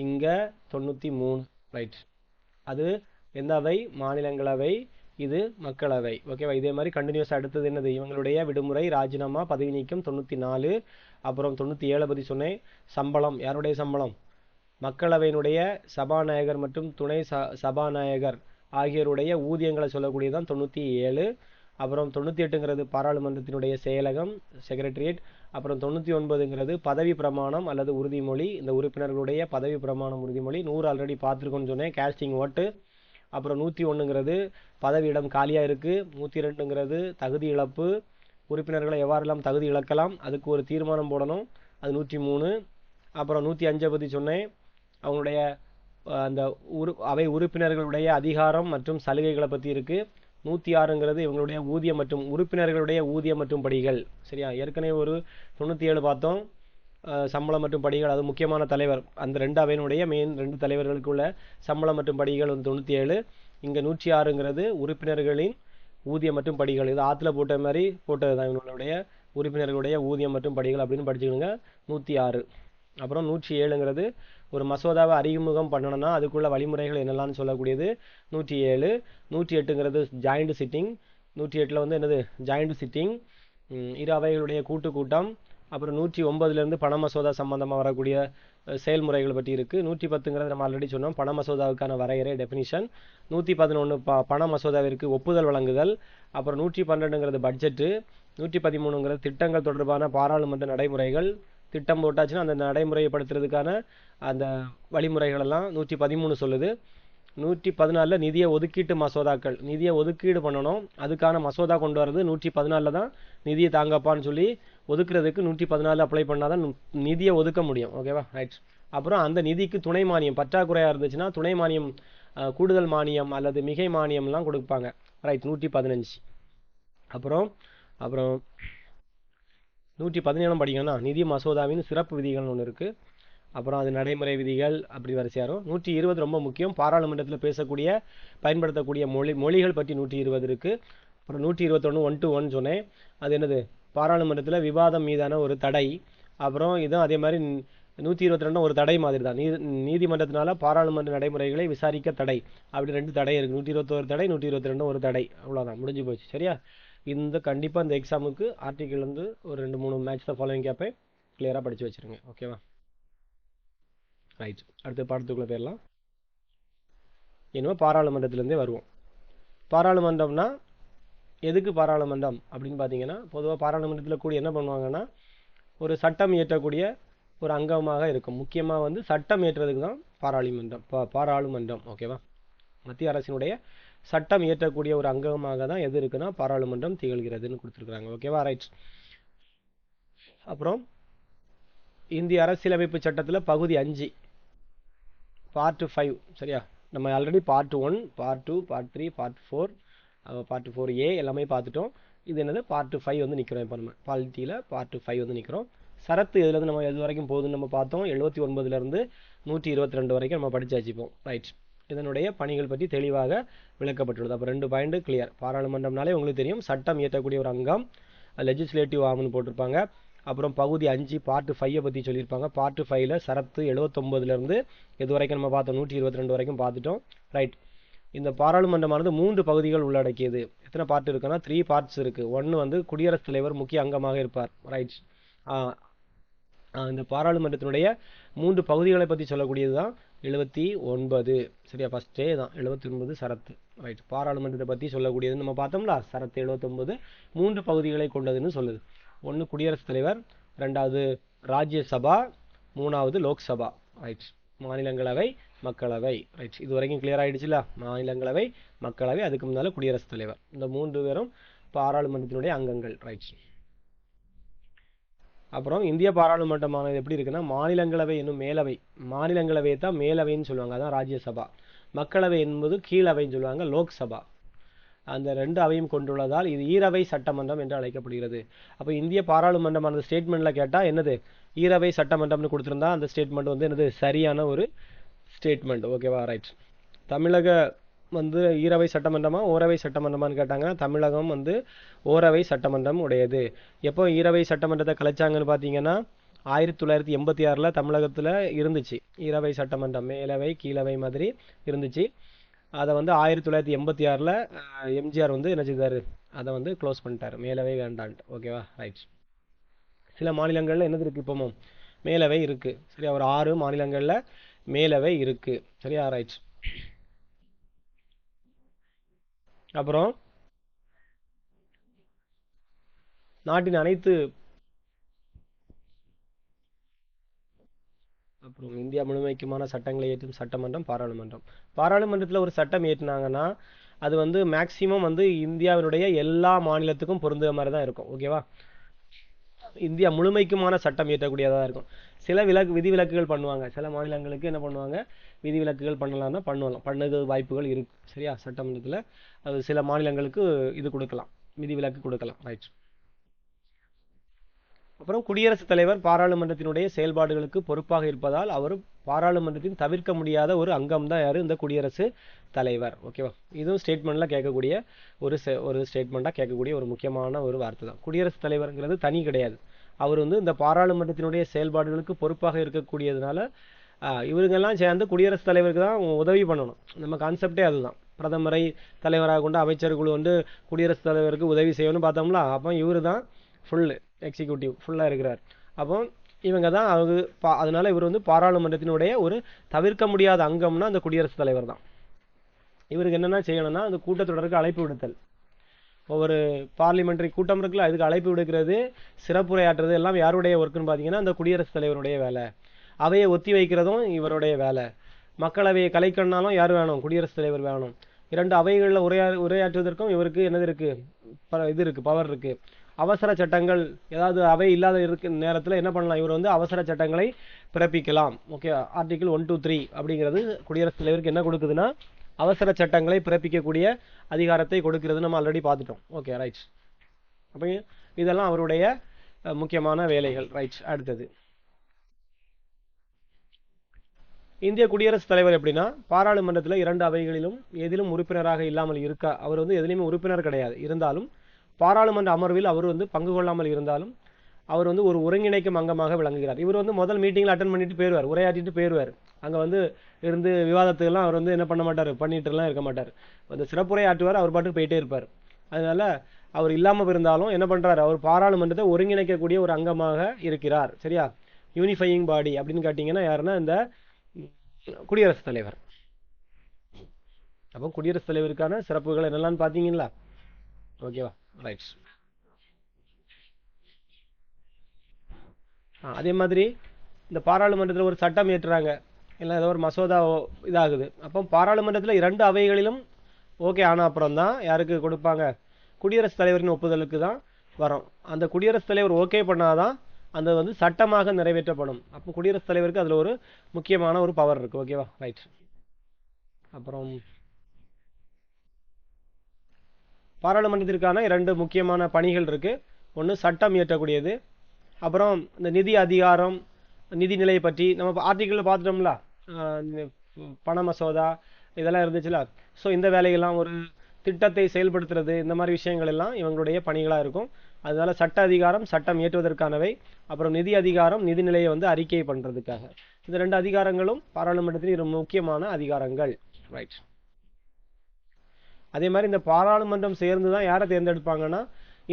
இங்கே 93, ரைட். அது எந்த அவை? மாநிலங்களவை, இது மக்களவை. ஓகேவா, இதே மாதிரி கண்டினியூஸ். அடுத்தது என்னது? இவங்களுடைய விடுமுறை, ராஜினாமா, பதவி நீக்கம் 94. அப்புறம் 97 பற்றி சொன்னேன். சம்பளம், யாருடைய சம்பளம்? மக்களவையினுடைய சபாநாயகர் மற்றும் துணை சபாநாயகர் ஆகியோருடைய ஊதியங்களை சொல்லக்கூடியதான் 97. அப்புறம் 98ங்கிறது பாராளுமன்றத்தினுடைய செயலகம், செக்ரட்டரியேட். அப்புறம் 99ங்கிறது பதவி பிரமாணம் அல்லது உறுதிமொழி, இந்த உறுப்பினர்களுடைய பதவி பிரமாணம், உறுதிமொழி. 100 ஆல்ரெடி பார்த்துருக்கோன்னு சொன்னேன், கேஸ்டிங் ஓட்டு. அப்புறம் 101ங்கிறது பதவியிடம் காலியாக இருக்குது. 102ங்கிறது தகுதி இழப்பு, உறுப்பினர்களை எவ்வாறெல்லாம் தகுதி இழக்கலாம் அதுக்கு ஒரு தீர்மானம் போடணும், அது 103. அப்புறம் 105 பற்றி சொன்னேன், அவங்களுடைய அந்த அவை உறுப்பினர்களுடைய அதிகாரம் மற்றும் சலுகைகளை பற்றி இருக்குது. 106ங்கிறது இவங்களுடைய ஊதியம் மற்றும் உறுப்பினர்களுடைய ஊதியம் மற்றும் படிகள். சரியா, ஏற்கனவே ஒரு 97 பார்த்தோம், சம்பளம் மற்றும் படிகள். அது முக்கியமான தலைவர், அந்த 2 அவையினுடைய மெயின் 2 தலைவர்களுக்குள்ள சம்பளம் மற்றும் படிகள் வந்து 97. இங்கே 106ங்கிறது உறுப்பினர்களின் ஊதியம் மற்றும் படிகள். இது ஆற்றுல போட்ட மாதிரி போட்டது தான், இவங்களுடைய உறுப்பினர்களுடைய ஊதியம் மற்றும் படிகள் அப்படின்னு படிச்சுக்கணுங்க. 106. அப்புறம் 107ங்கிறது ஒரு மசோதாவை அறிமுகம் பண்ணணும்னா அதுக்குள்ள வழிமுறைகள் என்னெல்லாம்னு சொல்லக்கூடியது 107. 108ங்கிறது ஜாயிண்ட் சிட்டிங். 108ல் வந்து என்னது? ஜாயிண்ட் சிட்டிங், இரு அவைகளுடைய கூட்டம். அப்புறம் 109லேருந்து பண மசோதா சம்பந்தமாக வரக்கூடிய செயல்முறைகள் பற்றி இருக்குது. 110ங்கிறது நம்ம ஆல்ரெடி சொன்னோம், பண மசோதாவுக்கான வரையறை, டெஃபினிஷன். 111 பண மசோதாவிற்கு ஒப்புதல் வழங்குதல். அப்புறம் 112ங்கிறது பட்ஜெட்டு. 113ங்கிறது திட்டங்கள் தொடர்பான பாராளுமன்ற நடைமுறைகள். திட்டம் போட்டாச்சுன்னா அந்த நடைமுறைப்படுத்துறதுக்கான அந்த வழிமுறைகள் எல்லாம் 113 சொல்லுது. 114 நிதியை ஒதுக்கீட்டு மசோதாக்கள், நிதியை ஒதுக்கீடு பண்ணணும், அதுக்கான மசோதா கொண்டு வர்றது 114 தான். நிதியை தாங்கப்பான்னு சொல்லி ஒதுக்குறதுக்கு 114 அப்ளை பண்ணாதான் நிதியை ஒதுக்க முடியும். ஓகேவா, ரைட். அப்புறம் அந்த நிதிக்கு துணை மானியம் பற்றாக்குறையாக இருந்துச்சுன்னா துணை மானியம், கூடுதல் மானியம் அல்லது மிகை மானியம்லாம் கொடுப்பாங்க, ரைட். 115. அப்புறம் 117 படிக்கணும்னா நிதி மசோதாவின் சிறப்பு விதிகள்னு ஒன்று இருக்குது. அப்புறம் அது நடைமுறை விதிகள் அப்படி வரிசையாரும். 120 ரொம்ப முக்கியம், பாராளுமன்றத்தில் பேசக்கூடிய பயன்படுத்தக்கூடிய மொழிகள் பற்றி 120 இருக்குது. அப்புறம் 121 1 to 1 சொன்னேன், அது என்னது? பாராளுமன்றத்தில் விவாதம் மீதான ஒரு தடை. அப்புறம் இதுவும் அதே மாதிரி 122 ஒரு தடை மாதிரி தான், நீதிமன்றத்தினால பாராளுமன்ற நடைமுறைகளை விசாரிக்க தடை, அப்படி 2 தடை இருக்குது. 121 தடை, 122 ஒரு தடை, அவ்வளோதான், முடிஞ்சு போச்சு. சரியா, இந்த கண்டிப்பாக இந்த எக்ஸாமுக்கு ஆர்டிக்கிள் வந்து ஒரு 2-3 மேட்ச் தான் ஃபாலோவிங் கேட்பேன், கிளியராக படித்து வச்சுருங்க. ஓகேவா, ரைட். அடுத்த பாடத்துக்குள்ளே போயிடலாம். இனிமேல் பாராளுமன்றத்திலேருந்தே வருவோம். பாராளுமன்றம்னா எதுக்கு பாராளுமன்றம் அப்படின்னு பார்த்தீங்கன்னா, பொதுவாக பாராளுமன்றத்தில் கூடி என்ன பண்ணுவாங்கன்னா ஒரு சட்டம் இயற்றக்கூடிய ஒரு அங்கமாக இருக்கும். முக்கியமாக வந்து சட்டம் இயற்றுறதுக்கு தான் பாராளுமன்றம். ஓகேவா, மத்திய அரசினுடைய சட்டம் இயற்றக்கூடிய ஒரு அங்கமாக தான் எது இருக்குன்னா பாராளுமன்றம் திகழ்கிறதுன்னு கொடுத்துருக்குறாங்க. ஓகேவா, ரைட். அப்புறம் இந்திய அரசியலமைப்பு சட்டத்தில் பகுதி 5 பார்ட் 5 சரியா. நம்ம already part 1 part 2 part 3 part 4 part 4A எல்லாமே பார்த்துட்டோம். இது என்னது பார்ட் 5 வந்து நிற்கிறோம். இப்போ நம்ம பாலிட்டியில் பார்ட் 5 வந்து நிற்கிறோம். சரத்து இதுலேருந்து நம்ம எது வரைக்கும் போகுதுன்னு நம்ம பார்த்தோம். 79லேருந்து 122 வரைக்கும் நம்ம படித்து வச்சுப்போம். ரைட். இதனுடைய பணிகள் பற்றி தெளிவாக விளக்கப்பட்டுள்ளது. அப்போ 2 பாயிண்ட் கிளியர். பாராளுமன்றம்னாலே உங்களுக்கு தெரியும், சட்டம் இயற்றக்கூடிய ஒரு அங்கம், லெஜிஸ்லேட்டிவ் ஆர்ம்னு போட்டிருப்பாங்க. அப்புறம் பகுதி 5 பார்ட் 5 பற்றி சொல்லியிருப்பாங்க. பார்ட் 5ல் சரத்து 79லேருந்து எது வரைக்கும் நம்ம பார்த்தோம், 122 வரைக்கும் பார்த்துட்டோம். ரைட். இந்த பாராளுமன்றமானது 3 பகுதிகள் உள்ளடக்கியது. எத்தனை பார்ட் இருக்குன்னா 3 பார்ட்ஸ் இருக்குது. ஒன்று வந்து குடியரசுத் தலைவர் முக்கிய அங்கமாக இருப்பார். ரைட். இந்த பாராளுமன்றத்தினுடைய 3 பகுதிகளை பற்றி சொல்லக்கூடியது தான் 79 சரியா. ஃபஸ்ட்டே தான் 79 சரத்து. ரைட். பாராளுமன்றத்தை பற்றி சொல்லக்கூடியதுன்னு நம்ம பார்த்தோம்ல, சரத்து 79 3 பகுதிகளை கொண்டதுன்னு சொல்லுது. ஒன்று குடியரசுத் தலைவர், 2வது ராஜ்யசபா, 3வது லோக்சபா. ரைட். மாநிலங்களவை, மக்களவை. ரைட். இது வரைக்கும் கிளியர் ஆகிடுச்சுல. மாநிலங்களவை, மக்களவை, அதுக்கு முன்னால் குடியரசுத் தலைவர். இந்த 3 பேரும் பாராளுமன்றத்தினுடைய அங்கங்கள். ரைட். அப்புறம் இந்திய பாராளுமன்றமானது எப்படி இருக்குன்னா, மாநிலங்களவை என்னும் மேலவை, மாநிலங்களவையை தான் மேலவைன்னு சொல்லுவாங்க, அதான் ராஜ்யசபா. மக்களவை என்பது கீழவைன்னு சொல்லுவாங்க, லோக்சபா. அந்த 2 அவையும் கொண்டுள்ளதால் இது ஈரவை சட்டமன்றம் என்று அழைக்கப்படுகிறது. அப்போ இந்திய பாராளுமன்றமானது ஸ்டேட்மெண்ட்டில் கேட்டால் என்னது, ஈரவை சட்டமன்றம்னு கொடுத்துருந்தா அந்த ஸ்டேட்மெண்ட் வந்து என்னது, சரியான ஒரு ஸ்டேட்மெண்ட். ஓகேவா. ரைட். தமிழக வந்து ஈரவை சட்டமன்றமா ஓரவை சட்டமன்றமானு கேட்டாங்கன்னா, தமிழகம் வந்து ஓரவை சட்டமன்றம் உடையது. எப்போ ஈரவை சட்டமன்றத்தை கலைச்சாங்கன்னு பார்த்தீங்கன்னா, 1986 தமிழகத்தில் இருந்துச்சு ஈரவை சட்டமன்றம், மேலவை கீழவை மாதிரி இருந்துச்சு. அதை வந்து 1986 எம்ஜிஆர் வந்து என்ன செய்தார், அதை வந்து க்ளோஸ் பண்ணிட்டார், மேலவை வேண்டான்ட்டு. ஓகேவா. ரைட். சில மாநிலங்களில் என்னது இருக்குது, இப்போவும் மேலவை இருக்குது சரியா. ஒரு 6 மாநிலங்களில் மேலவை இருக்குது சரியா. ரைட். அப்புறம் நாட்டின் அனைத்து அப்புறம் இந்தியா முழுமைக்குமான சட்டங்களை ஏற்றும் சட்டமன்றம் பாராளுமன்றம். பாராளுமன்றத்தில் ஒரு சட்டம் ஏற்றினாங்கன்னா அது வந்து மேக்சிமம் வந்து இந்தியாவினுடைய எல்லா மாநிலத்துக்கும் பொருந்துற மாதிரி தான் இருக்கும். ஓகேவா. இந்தியா முழுமைக்குமான சட்டம் இயற்றக்கூடியதாக இருக்கும். சில விதிவிலக்குகள் பண்ணுவாங்க. சில மாநிலங்களுக்கு என்ன பண்ணுவாங்க, விதிவிலக்குகள் பண்ணலாம்னா பண்ணுறது வாய்ப்புகள் இருக்கு சரியா. சட்டமன்றத்தில் அது சில மாநிலங்களுக்கு இது கொடுக்கலாம், விதிவிலக்கு கொடுக்கலாம். ரைட். அப்புறம் குடியரசுத் தலைவர் பாராளுமன்றத்தினுடைய செயல்பாடுகளுக்கு பொறுப்பாக இருப்பதால் அவர் பாராளுமன்றத்தின் தவிர்க்க முடியாத ஒரு அங்கம் தான் யார், இந்த குடியரசு தலைவர். ஓகேவா. இதுவும் ஸ்டேட்மெண்ட்டில் கேட்கக்கூடிய ஒரு ஸ்டேட்மெண்ட்டாக கேட்கக்கூடிய ஒரு முக்கியமான ஒரு வார்த்தை தான். குடியரசுத் தலைவருங்கிறது தனி கிடையாது. அவர் வந்து இந்த பாராளுமன்றத்தினுடைய செயல்பாடுகளுக்கு பொறுப்பாக இருக்கக்கூடியதுனால இவருங்கெல்லாம் சேர்ந்து குடியரசுத் தலைவருக்கு தான் உதவி பண்ணணும். நம்ம கான்செப்டே அதுதான். பிரதமரை தலைவராக கொண்டு அமைச்சர் குழு வந்து குடியரசுத் தலைவருக்கு உதவி செய்யணும்னு பார்த்தோம்ல. அப்போ இவர் தான் ஃபுல் எக்ஸிக்யூட்டிவ் ஃபுல்லாக இருக்கிறார். அப்போ இவங்க தான் அதனால இவர் வந்து பாராளுமன்றத்தினுடைய ஒரு தவிர்க்க முடியாத அங்கம்னா அந்த குடியரசுத் தலைவர் தான். இவருக்கு என்னென்ன செய்யணும்னா, அந்த கூட்டத்தொடருக்கு அழைப்பு விடுத்தல், ஒவ்வொரு பார்லிமெண்டரி கூட்டம் இருக்குல்ல, அதுக்கு அழைப்பு விடுக்கிறது, சிறப்புரையாற்றுறது எல்லாம் யாருடைய ஒர்க்குன்னு பார்த்தீங்கன்னா அந்த குடியரசுத் தலைவருடைய வேலை. அவையை ஒத்தி வைக்கிறதும் இவருடைய வேலை. மக்களவையை கலைக்கணும்னாலும் யார் வேணும், குடியரசுத் தலைவர் வேணும். 2 அவைகளில் உரையாற்றுவதற்கும் இவருக்கு என்னது இருக்குது, இது இருக்குது, பவர் இருக்குது. அவசர சட்டங்கள் ஏதாவது அவை இல்லாத நேரத்தில் என்ன பண்ணலாம், இவர் வந்து அவசர சட்டங்களை பிறப்பிக்கலாம். ஓகே. ஆர்டிகிள் 1 to 3 அப்படிங்கிறது குடியரசுத் தலைவருக்கு என்ன கொடுக்குதுன்னா, அவசர சட்டங்களை பிறப்பிக்கக்கூடிய அதிகாரத்தை கொடுக்கிறது. நம்ம ஆல்ரெடி பார்த்துட்டோம். ஓகே. ரைட். அப்போ இதெல்லாம் அவருடைய முக்கியமான வேலைகள். ரைட். அடுத்தது இந்திய குடியரசுத் தலைவர் எப்படின்னா, பாராளுமன்றத்தில் 2 அவைகளிலும் எதிலும் உறுப்பினராக இல்லாமல் இருக்கா, அவர் வந்து எதுலையுமே உறுப்பினர் கிடையாது, இருந்தாலும் பாராளுமன்ற அமர்வில் அவர் வந்து பங்கு கொள்ளாமல் இருந்தாலும் அவர் வந்து ஒரு ஒருங்கிணைக்கும் அங்கமாக விளங்குகிறார். இவர் வந்து முதல் மீட்டிங்கில் அட்டன் பண்ணிட்டு போயிடுவார், உரையாற்றிட்டு போயிடுவார். அங்கே வந்து இருந்து விவாதத்துக்கெல்லாம் அவர் வந்து என்ன பண்ண மாட்டார், பண்ணிட்டுலாம் இருக்க மாட்டார். அந்த சிறப்புரை ஆற்றுவார், அவர் பாட்டுக்கு போயிட்டே இருப்பார். அதனால அவர் இல்லாமல் இருந்தாலும் என்ன பண்ணுறாரு, அவர் பாராளுமன்றத்தை ஒருங்கிணைக்கக்கூடிய ஒரு அங்கமாக இருக்கிறார் சரியா. யூனிஃபையிங் பாடி அப்படின்னு கேட்டிங்கன்னா யாருன்னா இந்த குடியரசுத் தலைவர். அப்போ குடியரசுத் தலைவருக்கான சிறப்புகள் என்னெல்லாம் பார்த்தீங்களா. ஓகேவா. ரைட். அதே மாதிரி இந்த பாராளுமன்றத்தில் ஒரு சட்டம் ஏற்றுறாங்க, இல்லை ஏதோ ஒரு மசோதா இதாகுது. அப்போ பாராளுமன்றத்தில் 2 அவைகளிலும் ஓகே ஆனால் அப்புறம் தான் யாருக்கு கொடுப்பாங்க, குடியரசுத் தலைவரின் ஒப்புதலுக்கு தான் வரும். அந்த குடியரசுத் தலைவர் ஓகே பண்ணாதான் அந்த வந்து சட்டமாக நிறைவேற்றப்படும். அப்போ குடியரசுத் தலைவருக்கு அதில் ஒரு முக்கியமான ஒரு பவர் இருக்குது. ஓகேவா, ரைட். அப்புறம் பாராளுமன்றத்திற்கான 2 முக்கியமான பணிகள் இருக்குது. ஒன்று சட்டம் இயற்றக்கூடியது, அப்புறம் இந்த நிதி அதிகாரம், நிதிநிலையை பற்றி நம்ம ஆர்டிக்கிளில் பார்த்துட்டோம்ல, பண மசோதா இதெல்லாம் இருந்துச்சுல. ஸோ இந்த வேலையெல்லாம் ஒரு திட்டத்தை செயல்படுத்துறது, இந்த மாதிரி விஷயங்கள் எல்லாம் இவங்களுடைய பணிகளாக இருக்கும். அதனால சட்ட அதிகாரம் சட்டம் இயற்றுவதற்கானவை, அப்புறம் நிதி அதிகாரம் நிதிநிலையை வந்து அறிக்கை பண்ணுறதுக்காக. இந்த 2 அதிகாரங்களும் பாராளுமன்றத்தில் முக்கியமான அதிகாரங்கள், ரைட். அதே மாதிரி இந்த பாராளுமன்றம் சேர்ந்து தான் யாரை தேர்ந்தெடுப்பாங்கன்னா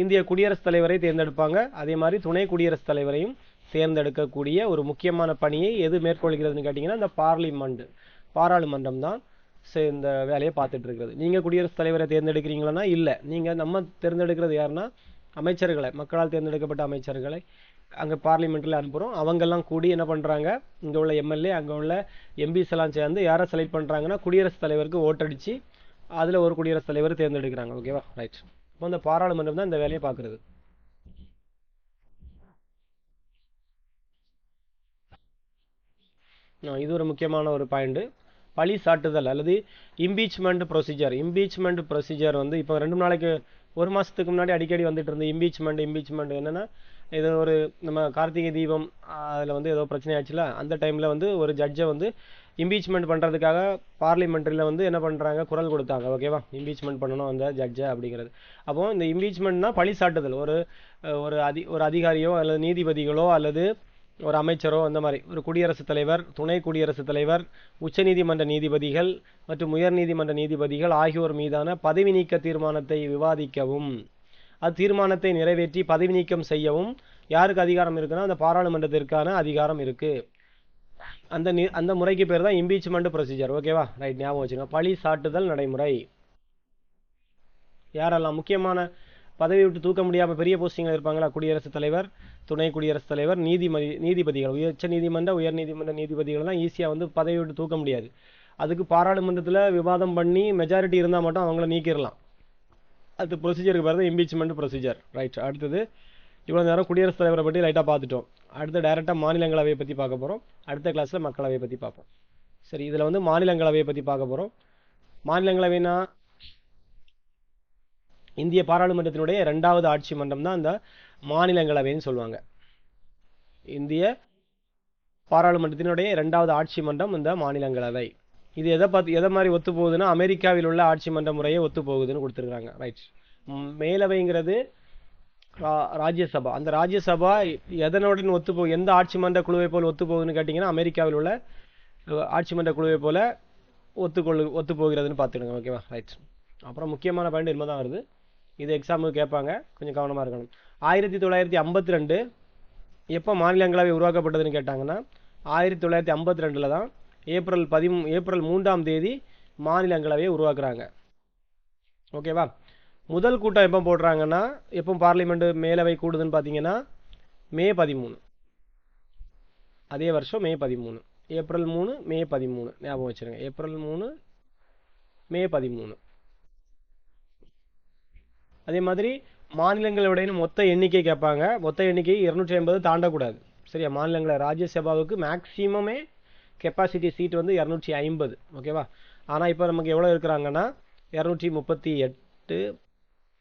இந்திய குடியரசுத் தலைவரை தேர்ந்தெடுப்பாங்க. அதே மாதிரி துணை குடியரசுத் தலைவரையும் தேர்ந்தெடுக்கக்கூடிய ஒரு முக்கியமான பணியை எது மேற்கொள்கிறதுன்னு கேட்டிங்கன்னா இந்த பாராளுமன்றம் தான் இந்த வேலையை பார்த்துட்டு இருக்கிறது. நீங்கள் குடியரசுத் தலைவரை தேர்ந்தெடுக்கிறீங்களா? இல்லை. நீங்கள் நம்ம தேர்ந்தெடுக்கிறது யாருன்னா அமைச்சர்களை, மக்களால் தேர்ந்தெடுக்கப்பட்ட அமைச்சர்களை அங்கே பார்லிமெண்ட்டில் அனுப்புகிறோம். அவங்கெல்லாம் கூடி என்ன பண்ணுறாங்க, இங்கே உள்ள எம்எல்ஏ அங்கே உள்ள எம்பிஸ் எல்லாம் சேர்ந்து யாரை செலக்ட் பண்ணுறாங்கன்னா குடியரசுத் தலைவருக்கு ஓட்டடிச்சு அதில் ஒரு குடியரசுத் தலைவர் தேர்ந்தெடுக்கிறாங்க. ஓகேவா, ரைட். இப்போ இந்த பாராளுமன்றம் தான் இந்த வேலையை பார்க்குறது. இது ஒரு முக்கியமான ஒரு பாயிண்ட். பழி சாட்டுதல் அல்லது இம்பீச்மெண்ட் ப்ரொசீஜர் வந்து இப்போ 2 நாளைக்கு 1 மாதத்துக்கு முன்னாடி அடிக்கடி வந்துட்டு இருந்த இம்பீச்மெண்ட் என்னென்னா, இது ஒரு நம்ம கார்த்திகை தீபம் அதில் வந்து ஏதோ பிரச்சனை ஆச்சுல, அந்த டைமில் வந்து ஒரு ஜட்ஜை வந்து இம்பீச்மெண்ட் பண்ணுறதுக்காக பார்லிமெண்ட்ரியில் வந்து என்ன பண்ணுறாங்க, குரல் கொடுத்தாங்க. ஓகேவா, இம்பீச்மெண்ட் பண்ணணும் அந்த ஜட்ஜை அப்படிங்கிறது. அப்போ இந்த இம்பீச்மெண்ட்னா பழி சாட்டுதல். ஒரு அதிகாரியோ அல்லது நீதிபதிகளோ அல்லது ஒரு அமைச்சரோ, அந்த மாதிரி ஒரு குடியரசுத் தலைவர், துணை குடியரசுத் தலைவர், உச்சநீதிமன்ற நீதிபதிகள் மற்றும் உயர்நீதிமன்ற நீதிபதிகள் ஆகியோர் மீதான பதவி நீக்க தீர்மானத்தை விவாதிக்கவும், அது தீர்மானத்தை நிறைவேற்றி பதவி நீக்கம் செய்யவும் யாருக்கு அதிகாரம் இருக்குன்னா அந்த பாராளுமன்றத்திற்கான அதிகாரம் இருக்கு. அந்த முறைக்கு பேர் தான் இம்பீச்மெண்ட் ப்ரொசீஜர். ஓகேவா, ரைட், ஞாபகம் வச்சுங்க. பழி சாட்டுதல் நடைமுறை. யாரெல்லாம் முக்கியமான பதவி விட்டு தூக்க முடியாமல் பெரிய போஸ்டிங்கில் இருப்பாங்களா, குடியரசுத் தலைவர், துணை குடியரசுத் தலைவர், நீதிபதிகள், உச்ச நீதிமன்ற உயர்நீதிமன்ற நீதிபதிகள் தான் ஈஸியாக வந்து பதவி விட்டு தூக்க முடியாது. அதுக்கு பாராளுமன்றத்தில் விவாதம் பண்ணி மெஜாரிட்டி இருந்தால் மட்டும் அவங்கள நீக்கிடலாம். அது ப்ரொசீஜருக்கு பேர் தான் இம்பீச்மெண்ட் ப்ரொசீஜர், ரைட். அடுத்தது இவ்வளோ நேரம் குடியரசுத் தலைவரை பற்றி லைட்டாக பார்த்துட்டோம். அடுத்து டைரெக்டாக மாநிலங்களவையை பற்றி பார்க்க போகிறோம். அடுத்த கிளாஸில் மக்களவையை பற்றி பார்ப்போம். சரி, இதில் வந்து மாநிலங்களவையை பற்றி பார்க்க போகிறோம். மாநிலங்களவைனா இந்திய பாராளுமன்றத்தினுடைய 2வது ஆட்சி மன்றம் தான் இந்த மாநிலங்களவைன்னு சொல்லுவாங்க. இந்திய பாராளுமன்றத்தினுடைய 2வது ஆட்சி மன்றம் இந்த மாநிலங்களவை. இது எதை மாதிரி ஒத்து போகுதுன்னா அமெரிக்காவில் உள்ள ஆட்சி மன்ற முறையை ஒத்து போகுதுன்னு கொடுத்துருக்காங்க, ரைட். மேலவைங்கிறது ராஜ்யசபா. அந்த ராஜ்யசபா எதனுடன் எந்த ஆட்சி மன்ற குழுவை போல் ஒத்து போகுதுன்னு கேட்டிங்கன்னா அமெரிக்காவில் உள்ள ஆட்சி மன்ற குழுவை போல ஒத்து போகிறதுன்னு பார்த்துடுங்க. ஓகேவா, ரைட். அப்புறம் முக்கியமான பாயிண்ட் என்ன தான் வருது, இது எக்ஸாமுக்கு கேட்பாங்க, கொஞ்சம் கவனமாக இருக்கணும். 1952 எப்போ மாநிலங்களவை உருவாக்கப்பட்டதுன்னு கேட்டாங்கன்னா 1952 தான் ஏப்ரல் 3ஆம் தேதி மாநிலங்களவையை உருவாக்குறாங்க. ஓகேவா, முதல் கூட்டம் எப்போ போடுறாங்கன்னா, எப்போ பார்லிமெண்ட் மேலவை கூடுதுன்னு பார்த்தீங்கன்னா மே 13, அதே வருஷம் மே 13, ஏப்ரல் 3 மே 13 ஞாபகம் வச்சுருங்க. ஏப்ரல் 3 மே 13. அதே மாதிரி மாநிலங்களுடைய மொத்த எண்ணிக்கை கேட்பாங்க. மொத்த எண்ணிக்கை 250 தாண்டக்கூடாது. சரியா, மாநிலங்கள ராஜ்யசபாவுக்கு மேக்சிமமே கெப்பாசிட்டி சீட் வந்து 250. ஓகேவா, ஆனால் இப்போ நமக்கு எவ்வளோ இருக்கிறாங்கன்னா 238,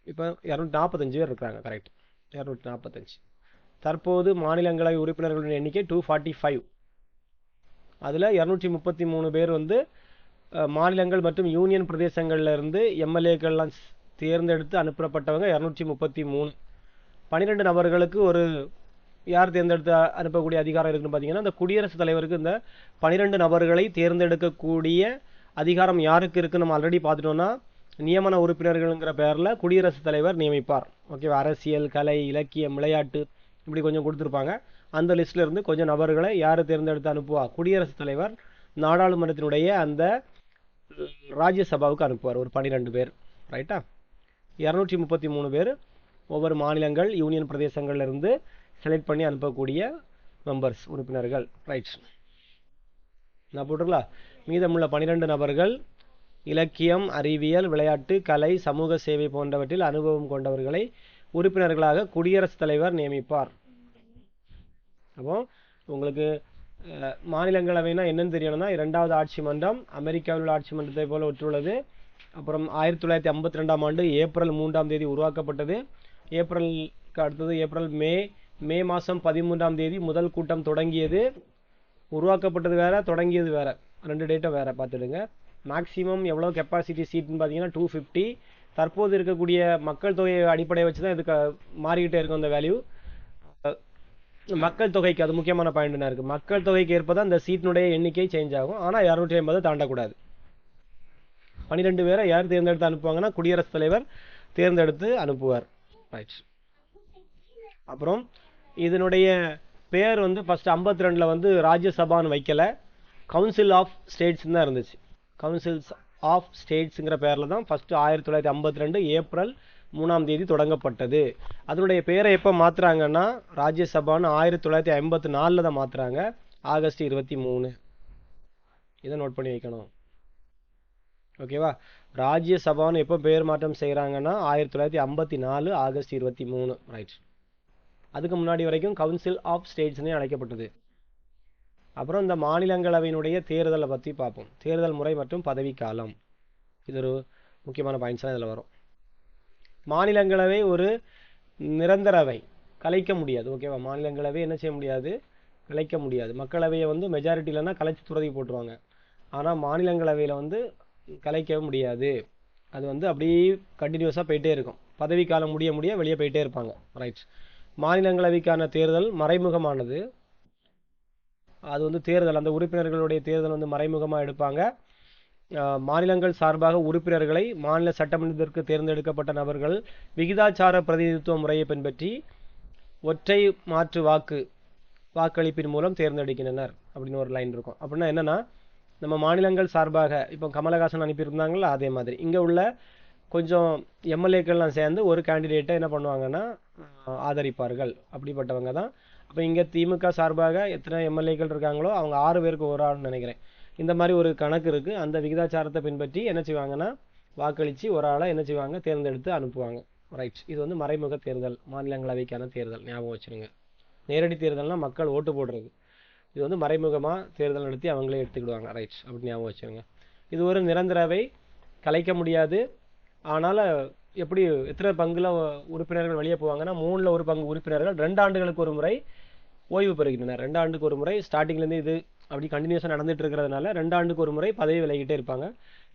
இப்போ 245 பேர் இருக்கிறாங்க. கரெக்ட், 245. தற்போது மாநிலங்களவை உறுப்பினர்களின் எண்ணிக்கை 245. அதில் 233 பேர் வந்து மாநிலங்கள் மற்றும் யூனியன் பிரதேசங்கள்ல இருந்து எம்எல்ஏக்கள்லாம் தேர்ந்தெடுத்து அனுப்பப்பட்டவங்க 233. 12 நபர்களுக்கு ஒரு யார் தேர்ந்தெடுத்து அனுப்பக்கூடிய அதிகாரம் இருக்குன்னு பார்த்தீங்கன்னா இந்த குடியரசுத் தலைவருக்கு இந்த 12 நபர்களை தேர்ந்தெடுக்கக்கூடிய அதிகாரம் யாருக்கு இருக்குன்னு நம்ம ஆல்ரெடி பார்த்துட்டோம்னா நியமன உறுப்பினர்கள்ங்கிற பேரில் குடியரசுத் தலைவர் நியமிப்பார். ஓகே, அரசியல், கலை, இலக்கியம், விளையாட்டு இப்படி கொஞ்சம் கொடுத்துருப்பாங்க. அந்த லிஸ்ட்ல இருந்து கொஞ்சம் நபர்களை யார் தேர்ந்தெடுத்து அனுப்புவா, குடியரசுத் தலைவர் நாடாளுமன்றத்தினுடைய அந்த ராஜ்யசபாவுக்கு அனுப்புவார். ஒரு 12 பேர், ரைட்டா. 233 பேர் ஒவ்வொரு மாநிலங்கள் யூனியன் பிரதேசங்கள்ல இருந்து செலக்ட் பண்ணி அனுப்பக்கூடிய மெம்பர்ஸ், உறுப்பினர்கள், ரைட். நான் போட்டுங்களா, மீதமுள்ள 12 நபர்கள் இலக்கியம், அறிவியல், விளையாட்டு, கலை, சமூக சேவை போன்றவற்றில் அனுபவம் கொண்டவர்களை உறுப்பினர்களாக குடியரசுத் தலைவர் நியமிப்பார். அப்போ உங்களுக்கு மாநிலங்களவைனா என்னன்னு தெரியணும்னா இரண்டாவது ஆட்சி மன்றம் அமெரிக்காவில் உள்ள ஆட்சி மன்றத்தை போல ஒற்றுள்ளது. அப்புறம் 1952ஆம் ஆண்டு ஏப்ரல் 3ஆம் தேதி உருவாக்கப்பட்டது. ஏப்ரலுக்கு அடுத்தது மே மாதம் 13ஆம் தேதி முதல் கூட்டம் தொடங்கியது. உருவாக்கப்பட்டது வேற, தொடங்கியது வேற, ரெண்டு டேட்டை வேற பார்த்துடுங்க. மேக்ஸிமம் எவ்வளோ கெப்பாசிட்டி சீட்னு பார்த்தீங்கன்னா 250. தற்போது இருக்கக்கூடிய மக்கள் தொகையை அடிப்படையை வச்சு தான் இதுக்கு மாறிக்கிட்டே இருக்கும் அந்த வேல்யூ. மக்கள் தொகைக்கு அது முக்கியமான பாயிண்ட்னா இருக்கு. மக்கள் தொகைக்கு ஏற்பதான் இந்த சீட்டினுடைய எண்ணிக்கை சேஞ்ச் ஆகும். ஆனால் 250 தாண்டக்கூடாது. 12 பேரை யார் தேர்ந்தெடுத்து அனுப்புவாங்கன்னா குடியரசுத் தலைவர் தேர்ந்தெடுத்து அனுப்புவார். ரைட். அப்புறம் இதனுடைய பேர் வந்து ஃபர்ஸ்ட் 52ல் வந்து ராஜ்யசபான்னு வைக்கல, கவுன்சில் ஆஃப் ஸ்டேட்ஸ் தான் இருந்துச்சு. கவுன்சில்ஸ் ஆஃப் ஸ்டேட்ஸுங்கிற பேரில் தான் ஃபர்ஸ்ட் 1952 ஏப்ரல் 3ஆம் தேதி தொடங்கப்பட்டது. அதனுடைய பேரை எப்போ மாற்றுறாங்கன்னா ராஜ்யசபான்னு 1954 தான் மாற்றுறாங்க, ஆகஸ்ட் 23. இதை நோட் பண்ணி வைக்கணும். ஓகேவா? ராஜ்யசபான்னு எப்போ பேர் மாற்றம் செய்கிறாங்கன்னா 1954 ஆகஸ்ட் 23. ரைட். அதுக்கு முன்னாடி வரைக்கும் கவுன்சில் ஆஃப் ஸ்டேட்ஸ்னே அழைக்கப்பட்டது. அப்புறம் இந்த மாநிலங்களவையினுடைய தேர்தலை பற்றி பார்ப்போம். தேர்தல் முறை மற்றும் பதவிக்காலம், இது ஒரு முக்கியமான பாயிண்ட்ஸ் தான் இதில் வரும். மாநிலங்களவை ஒரு நிரந்தர அவை, கலைக்க முடியாது. ஓகேவா? மாநிலங்களவை என்ன செய்ய முடியாது, கலைக்க முடியாது. மக்களவையை வந்து மெஜாரிட்டி இல்லைன்னா கலைச்சி துறதி போட்டுருவாங்க. ஆனால் மாநிலங்களவையில் வந்து கலைக்க முடியாது. அது வந்து அப்படியே கண்டினியூஸாக போயிட்டே இருக்கும். பதவிக்காலம் முடிய முடிய வெளியே போயிட்டே இருப்பாங்க. ரைட். மாநிலங்களவைக்கான தேர்தல் மறைமுகமானது. அது வந்து தேர்தல், அந்த உறுப்பினர்களுடைய தேர்தல் வந்து மறைமுகமாக எடுப்பாங்க. மாநிலங்கள் சார்பாக உறுப்பினர்களை மாநில சட்டமன்றத்திற்கு தேர்ந்தெடுக்கப்பட்ட நபர்கள் விகிதாச்சார பிரதிநிதித்துவ முறையை பின்பற்றி ஒற்றை மாற்று வாக்களிப்பின் மூலம் தேர்ந்தெடுக்கின்றனர் அப்படின்னு ஒரு லைன் இருக்கும். அப்படின்னா என்னன்னா, நம்ம மாநிலங்கள் சார்பாக இப்போ கமலஹாசன் அனுப்பியிருந்தாங்களா, அதே மாதிரி இங்கே உள்ள கொஞ்சம் எம்எல்ஏக்கள்லாம் சேர்ந்து ஒரு கேண்டிடேட்டை என்ன பண்ணுவாங்கன்னா ஆதரிப்பார்கள். அப்படிப்பட்டவங்க தான். அப்போ இங்கே திமுக சார்பாக எத்தனை எம்எல்ஏக்கள் இருக்காங்களோ அவங்க 6 பேருக்கு ஒரு ஆள்னு நினைக்கிறேன். இந்த மாதிரி ஒரு கணக்கு இருக்குது. அந்த விகிதாச்சாரத்தை பின்பற்றி என்ன செய்வாங்கன்னா வாக்களித்து ஒரு ஆளை என்ன செய்வாங்க, தேர்ந்தெடுத்து அனுப்புவாங்க. ரைட். இது வந்து மறைமுக தேர்தல், மாநிலங்களவைக்கான தேர்தல். ஞாபகம் வச்சுருங்க. நேரடி தேர்தல்னால் மக்கள் ஓட்டு போடுறது. இது வந்து மறைமுகமாக தேர்தல் நடத்தி அவங்களே எடுத்துக்கிடுவாங்க. ரைட். அப்படி ஞாபகம் வச்சுருங்க. இது ஒரு நிரந்தரவை, கலைக்க முடியாது. ஆனால் எப்படி எத்தனை பங்குல உறுப்பினர்கள் வெளியே போவாங்கன்னா 3ல் 1 பங்கு உறுப்பினர்கள் 2 ஆண்டுகளுக்கு ஒரு முறை ஓய்வு பெறுகின்றனர். 2 ஆண்டுக்கு ஒரு முறை, ஸ்டார்டிங்லேருந்து இது அப்படி கண்டினியூஸாக நடந்துட்டு இருக்கிறதுனால 2 ஆண்டுக்கு ஒரு முறை பதவி விலகிட்டே இருப்பாங்க.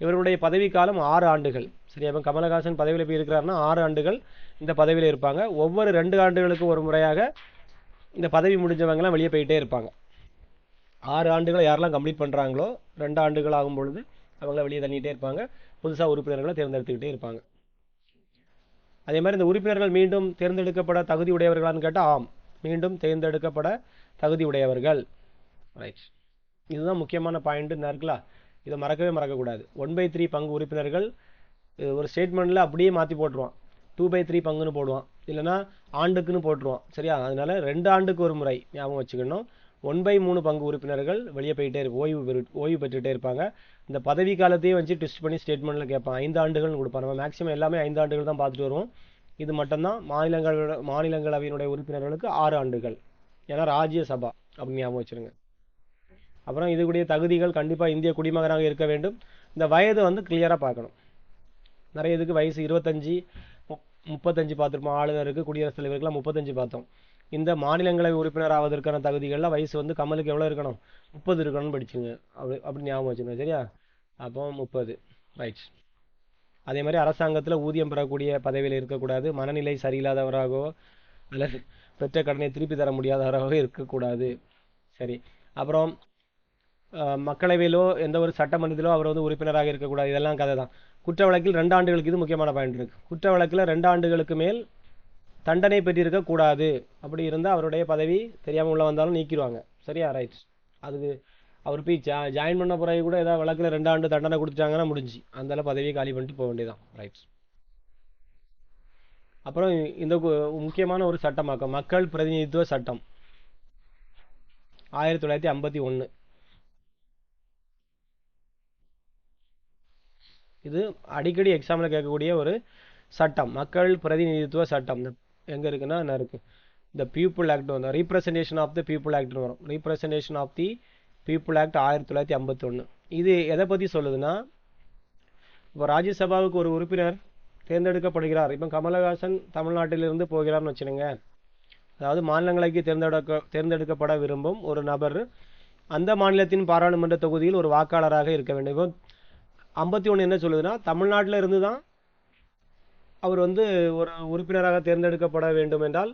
இவருடைய பதவி காலம் 6 ஆண்டுகள். சரியா? இப்போ கமலஹாசன் பதவியில் போய் இருக்கிறாருன்னா 6 ஆண்டுகள் இந்த பதவியில் இருப்பாங்க. ஒவ்வொரு 2 ஆண்டுகளுக்கு ஒரு முறையாக இந்த பதவி முடிஞ்சவங்கலாம் வெளியே போயிட்டே இருப்பாங்க. 6 ஆண்டுகளை யாரெல்லாம் கம்ப்ளீட் பண்ணுறாங்களோ 2 ஆண்டுகள் ஆகும் பொழுது அவங்கள வெளியே தள்ளிட்டே இருப்பாங்க. புதுசாக உறுப்பினர்களை தேர்ந்தெடுத்துக்கிட்டே இருப்பாங்க. அதே மாதிரி இந்த உறுப்பினர்கள் மீண்டும் தேர்ந்தெடுக்கப்பட தகுதி உடையவர்களான்னு கேட்டால் ஆம், மீண்டும் தேர்ந்தெடுக்கப்பட தகுதி உடையவர்கள். ரைட். இதுதான் முக்கியமான பாயிண்ட்டுன்னு இருக்குல்ல, இதை மறக்கக்கூடாது. 1/3 பங்கு உறுப்பினர்கள் ஒரு ஸ்டேட்மெண்ட்டில் அப்படியே மாற்றி போட்டுருவான். 2/3 பங்குன்னு போடுவான், இல்லைனா ஆண்டுக்குன்னு போட்டுருவான். சரியா? அதனால 2 ஆண்டுக்கு ஒரு முறை ஞாபகம் வச்சுக்கணும். 1/3 பங்கு உறுப்பினர்கள் வெளியே போயிட்டே ஓய்வு பெற்றுகிட்டே இருப்பாங்க. இந்த பதவி காலத்தையே வச்சு ட்விஸ்ட் பண்ணி ஸ்டேட்மெண்ட்டில் கேட்பான். 5 ஆண்டுகள்னு கொடுப்பான். நம்ம மேக்ஸிமம் எல்லாமே 5 ஆண்டுகள் தான் பார்த்துட்டு வருவோம். இது மட்டும்தான் மாநிலங்களவையினுடைய உறுப்பினர்களுக்கு 6 ஆண்டுகள். ஏன்னா ராஜ்யசபா அப்படின்னு ஞாபகம் வச்சுருங்க. அப்புறம் இதுக்குடைய தகுதிகள் கண்டிப்பாக இந்திய குடிமகனாக இருக்க வேண்டும். இந்த வயது வந்து கிளியராக பார்க்கணும். நிறைய இதுக்கு வயசு 25 35 பார்த்துருப்போம். ஆளுநருக்கு குடியரசுத் தலைவருக்குலாம் 35 பார்த்தோம். இந்த மாநிலங்களவை உறுப்பினர் ஆவதற்கான தகுதிகளில் வயசு வந்து கமலுக்கு எவ்வளோ இருக்கணும், 30 இருக்கணும்னு படிச்சுங்க. அப்படி ஞாபகம் வச்சுக்கணும். சரியா? அப்போ 30. ரைட். அதே மாதிரி அரசாங்கத்தில் ஊதியம் பெறக்கூடிய பதவியில் இருக்கக்கூடாது. மனநிலை சரியில்லாதவராகவோ அல்லது பெற்ற கடனை திருப்பி தர முடியாதவராகவோ இருக்கக்கூடாது. சரி. அப்புறம் மக்களவையிலோ எந்த ஒரு சட்டமன்றத்திலோ அவர் வந்து உறுப்பினராக இருக்கக்கூடாது. இதெல்லாம் கதை தான். குற்ற வழக்கில் 2 ஆண்டுகளுக்கு, இது முக்கியமான பாயிண்ட் இருக்கு. குற்ற வழக்கில் 2 ஆண்டுகளுக்கு மேல் தண்டனை பெற்றிருக்க கூடாது. அப்படி இருந்தால் அவருடைய பதவி தெரியாமல் உள்ள வந்தாலும் நீக்கிடுவாங்க. சரியா? ரைட். அதுக்கு அவர் போய் ஜாயின் பண்ண பிறகு கூட ஏதாவது வழக்கில் 2 ஆண்டு தண்டனை கொடுத்துட்டாங்கன்னா முடிஞ்சு அந்த பதவியை காலி பண்ணிட்டு போக வேண்டியதான். ரைட். அப்புறம் இந்த முக்கியமான ஒரு சட்டமாக்கம் மக்கள் பிரதிநிதித்துவ சட்டம் 1951. இது அடிக்கடி எக்ஸாமில் கேட்கக்கூடிய ஒரு சட்டம், மக்கள் பிரதிநிதித்துவ சட்டம். எங்கே இருக்குன்னா என்ன இருக்கு, த பீப்புள் ஆக்ட் வந்து ரீப்ரசன்டேஷன் ஆஃப் த பீப்புள் ஆக்ட்னு வரும். Representation of the people act 1951. இது எதை பற்றி சொல்லுதுன்னா, இப்போ ராஜ்யசபாவுக்கு ஒரு உறுப்பினர் தேர்ந்தெடுக்கப்படுகிறார். இப்போ கமலஹாசன் தமிழ்நாட்டிலிருந்து போகிறார்னு வச்சுருங்க. அதாவது மாநிலங்களவைக்கு தேர்ந்தெடுக்கப்பட விரும்பும் ஒரு நபர் அந்த மாநிலத்தின் பாராளுமன்ற தொகுதியில் ஒரு வாக்காளராக இருக்க வேண்டும். இப்போ 51 என்ன சொல்லுதுன்னா, தமிழ்நாட்டில் இருந்து தான் அவர் வந்து ஒரு உறுப்பினராக தேர்ந்தெடுக்கப்பட வேண்டும் என்றால்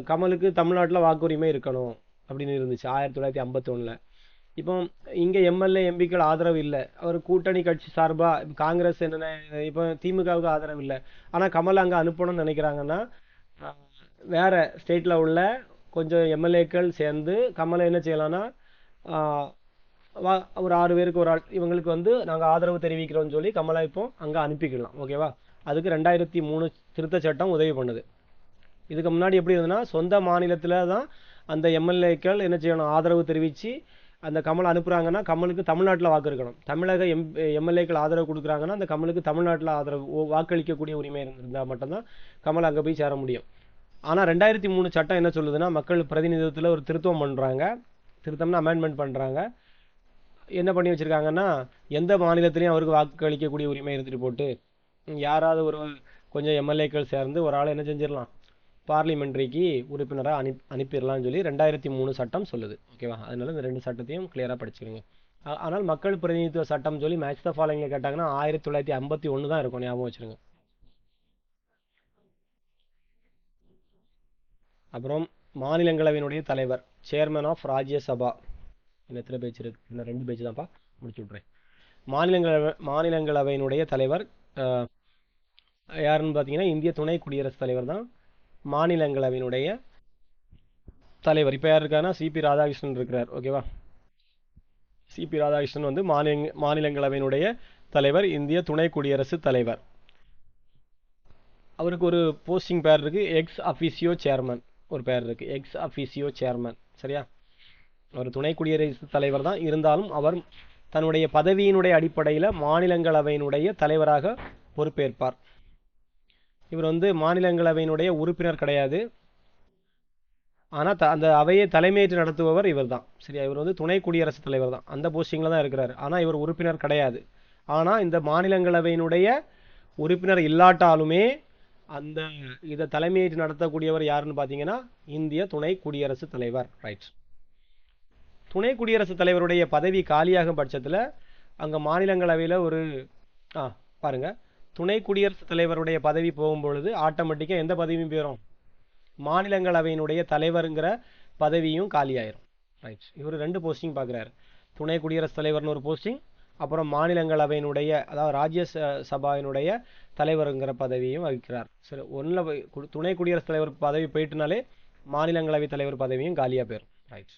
கமலுக்கு தமிழ்நாட்டில் வாக்குரிமை இருக்கணும் அப்படின்னு இருந்துச்சு 1951. இப்போ இங்கே எம்எல்ஏ எம்பிக்கள் ஆதரவு இல்லை, அவர் கூட்டணி கட்சி சார்பாக காங்கிரஸ் என்ன இப்போ திமுகவுக்கு ஆதரவு இல்லை, ஆனால் கமல் அங்கே அனுப்பணும்னு நினைக்கிறாங்கன்னா வேற ஸ்டேட்டில் உள்ள கொஞ்சம் எம்எல்ஏக்கள் சேர்ந்து கமலை என்ன செய்யலாம்னா ஒரு 6 பேருக்கு ஒரு ஆள் இவங்களுக்கு வந்து நாங்கள் ஆதரவு தெரிவிக்கிறோம்னு சொல்லி கமலை இப்போ அங்கே அனுப்பிக்கலாம். ஓகேவா? அதுக்கு 2003 திருத்த சட்டம் உதவி பண்ணுது. இதுக்கு முன்னாடி எப்படி இருந்ததுன்னா, சொந்த மாநிலத்தில் தான் அந்த எம்எல்ஏக்கள் என்ன செய்யணும், ஆதரவு தெரிவித்து அந்த கமல் அனுப்புகிறாங்கன்னா கமலுக்கு தமிழ்நாட்டில் வாக்கு இருக்கணும். தமிழக எம்எல்ஏக்கள் ஆதரவு கொடுக்குறாங்கன்னா அந்த கமலுக்கு தமிழ்நாட்டில் ஆதரவு வாக்களிக்கக்கூடிய உரிமை இருந்தால் மட்டும்தான் கமல் அங்கே போய் சேர முடியும். ஆனால் 2003 சட்டம் என்ன சொல்லுதுன்னா, மக்கள் பிரதிநிதித்துவத்தில் ஒரு திருத்தம் பண்ணுறாங்க. திருத்தம்னா அமெண்ட்மெண்ட் பண்ணுறாங்க. என்ன பண்ணி வச்சுருக்காங்கன்னா, எந்த மாநிலத்திலையும் அவருக்கு வாக்களிக்கக்கூடிய உரிமை இருந்துட்டு போட்டு யாராவது ஒரு கொஞ்சம் எம்எல்ஏக்கள் சேர்ந்து ஒரு ஆளை என்ன செஞ்சிடலாம், பார்லிமெண்ட்ரிக்கு உறுப்பினராக அனுப்பிடலாம்னு சொல்லி 2003 சட்டம் சொல்லுது. ஓகேவா? அதனால இந்த 2 சட்டத்தையும் கிளியராக படிச்சுருங்க. ஆனால் மக்கள் பிரதிநிதித்துவ சட்டம் சொல்லி மேட்ச் த ஃபாலோயிங்கில் கேட்டாங்கன்னா 1951 தான் இருக்கும், ஞாபகம் வச்சுருங்க. அப்புறம் மாநிலங்களவையினுடைய தலைவர், சேர்மன் ஆஃப் ராஜ்யசபா. இன்னும் எத்தனை பேஜ் இருக்கு? இன்னும் 2 பேஜ் தான்ப்பா, முடிச்சு விட்றேன். மாநிலங்களவையினுடைய தலைவர் யாருன்னு பார்த்தீங்கன்னா இந்திய துணை குடியரசுத் தலைவர் தான் மாநிலங்களவையினுடைய தலைவர். இப்போ யார் இருக்காருன்னா சிபி ராதாகிருஷ்ணன் இருக்கிறார். ஓகேவா? சிபி ராதாகிருஷ்ணன் வந்து மாநிலங்களவையினுடைய தலைவர், இந்திய துணை குடியரசுத் தலைவர். அவருக்கு ஒரு போஸ்டிங் பேர் இருக்கு, எக்ஸ் அஃபிசியோ சேர்மன் ஒரு பேர் இருக்கு, எக்ஸ் அஃபிசியோ சேர்மன். சரியா? அவர் துணை குடியரசுத் தலைவர் தான், இருந்தாலும் அவர் தன்னுடைய பதவியினுடைய அடிப்படையில் மாநிலங்களவையினுடைய தலைவராக பொறுப்பேற்பார். இவர் வந்து மாநிலங்களவையினுடைய உறுப்பினர் கிடையாது, ஆனால் அந்த அவையை தலைமையேற்று நடத்துபவர் இவர் தான். சரியா? இவர் வந்து துணை குடியரசுத் தலைவர் தான், அந்த போஸ்டிங்கில் தான் இருக்கிறார். ஆனால் இவர் உறுப்பினர் கிடையாது. ஆனால் இந்த மாநிலங்களவையினுடைய உறுப்பினர் இல்லாட்டாலுமே அந்த இதை தலைமையேற்று நடத்தக்கூடியவர் யாருன்னு பார்த்தீங்கன்னா இந்திய துணை குடியரசுத் தலைவர். ரைட். துணை குடியரசுத் தலைவருடைய பதவி காலியாகும் பட்சத்தில் அங்கே மாநிலங்களவையில் ஒரு பாருங்க, துணை குடியரசுத் தலைவருடைய பதவி போகும்பொழுது ஆட்டோமேட்டிக்காக எந்த பதவியும் போயிடும், மாநிலங்களவையினுடைய தலைவருங்கிற பதவியும் காலியாயிரும். ரைட். இவர் 2 போஸ்டிங் பார்க்குறாரு, துணை குடியரசுத் தலைவர்னு ஒரு போஸ்டிங், அப்புறம் மாநிலங்களவையினுடைய அதாவது ராஜ்யசபாவினுடைய தலைவருங்கிற பதவியும் வகிக்கிறார். சரி, ஒன்றில் துணை குடியரசுத் தலைவர் பதவி போயிட்டுனாலே மாநிலங்களவை தலைவர் பதவியும் காலியாக போயிடும். ரைட்.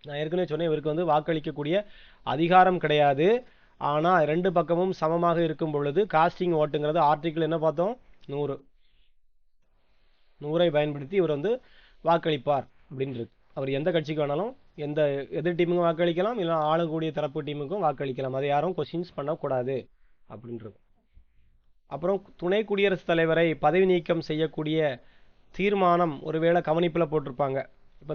நான் ஏற்கனவே சொன்னேன், இவருக்கு வந்து வாக்களிக்கக்கூடிய அதிகாரம் கிடையாது. ஆனால் 2 பக்கமும் சமமாக இருக்கும் பொழுது காஸ்டிங் ஓட்டுங்கிறது ஆர்டிக்கிள் என்ன பார்த்தோம், 100 பயன்படுத்தி இவர் வந்து வாக்களிப்பார் அப்படின்னு இருக்கு. அவர் எந்த கட்சிக்கு வேணாலும் எந்த எதிர் டீமுக்கும் வாக்களிக்கலாம், இல்லை ஆளக்கூடிய தரப்பு டீமுக்கும் வாக்களிக்கலாம். அதை யாரும் கொஸ்டின்ஸ் பண்ணக்கூடாது அப்படின்றது. அப்புறம் துணை குடியரசுத் தலைவரை பதவி நீக்கம் செய்யக்கூடிய தீர்மானம் ஒருவேளை கவனிப்பில் போட்டிருப்பாங்க. இப்போ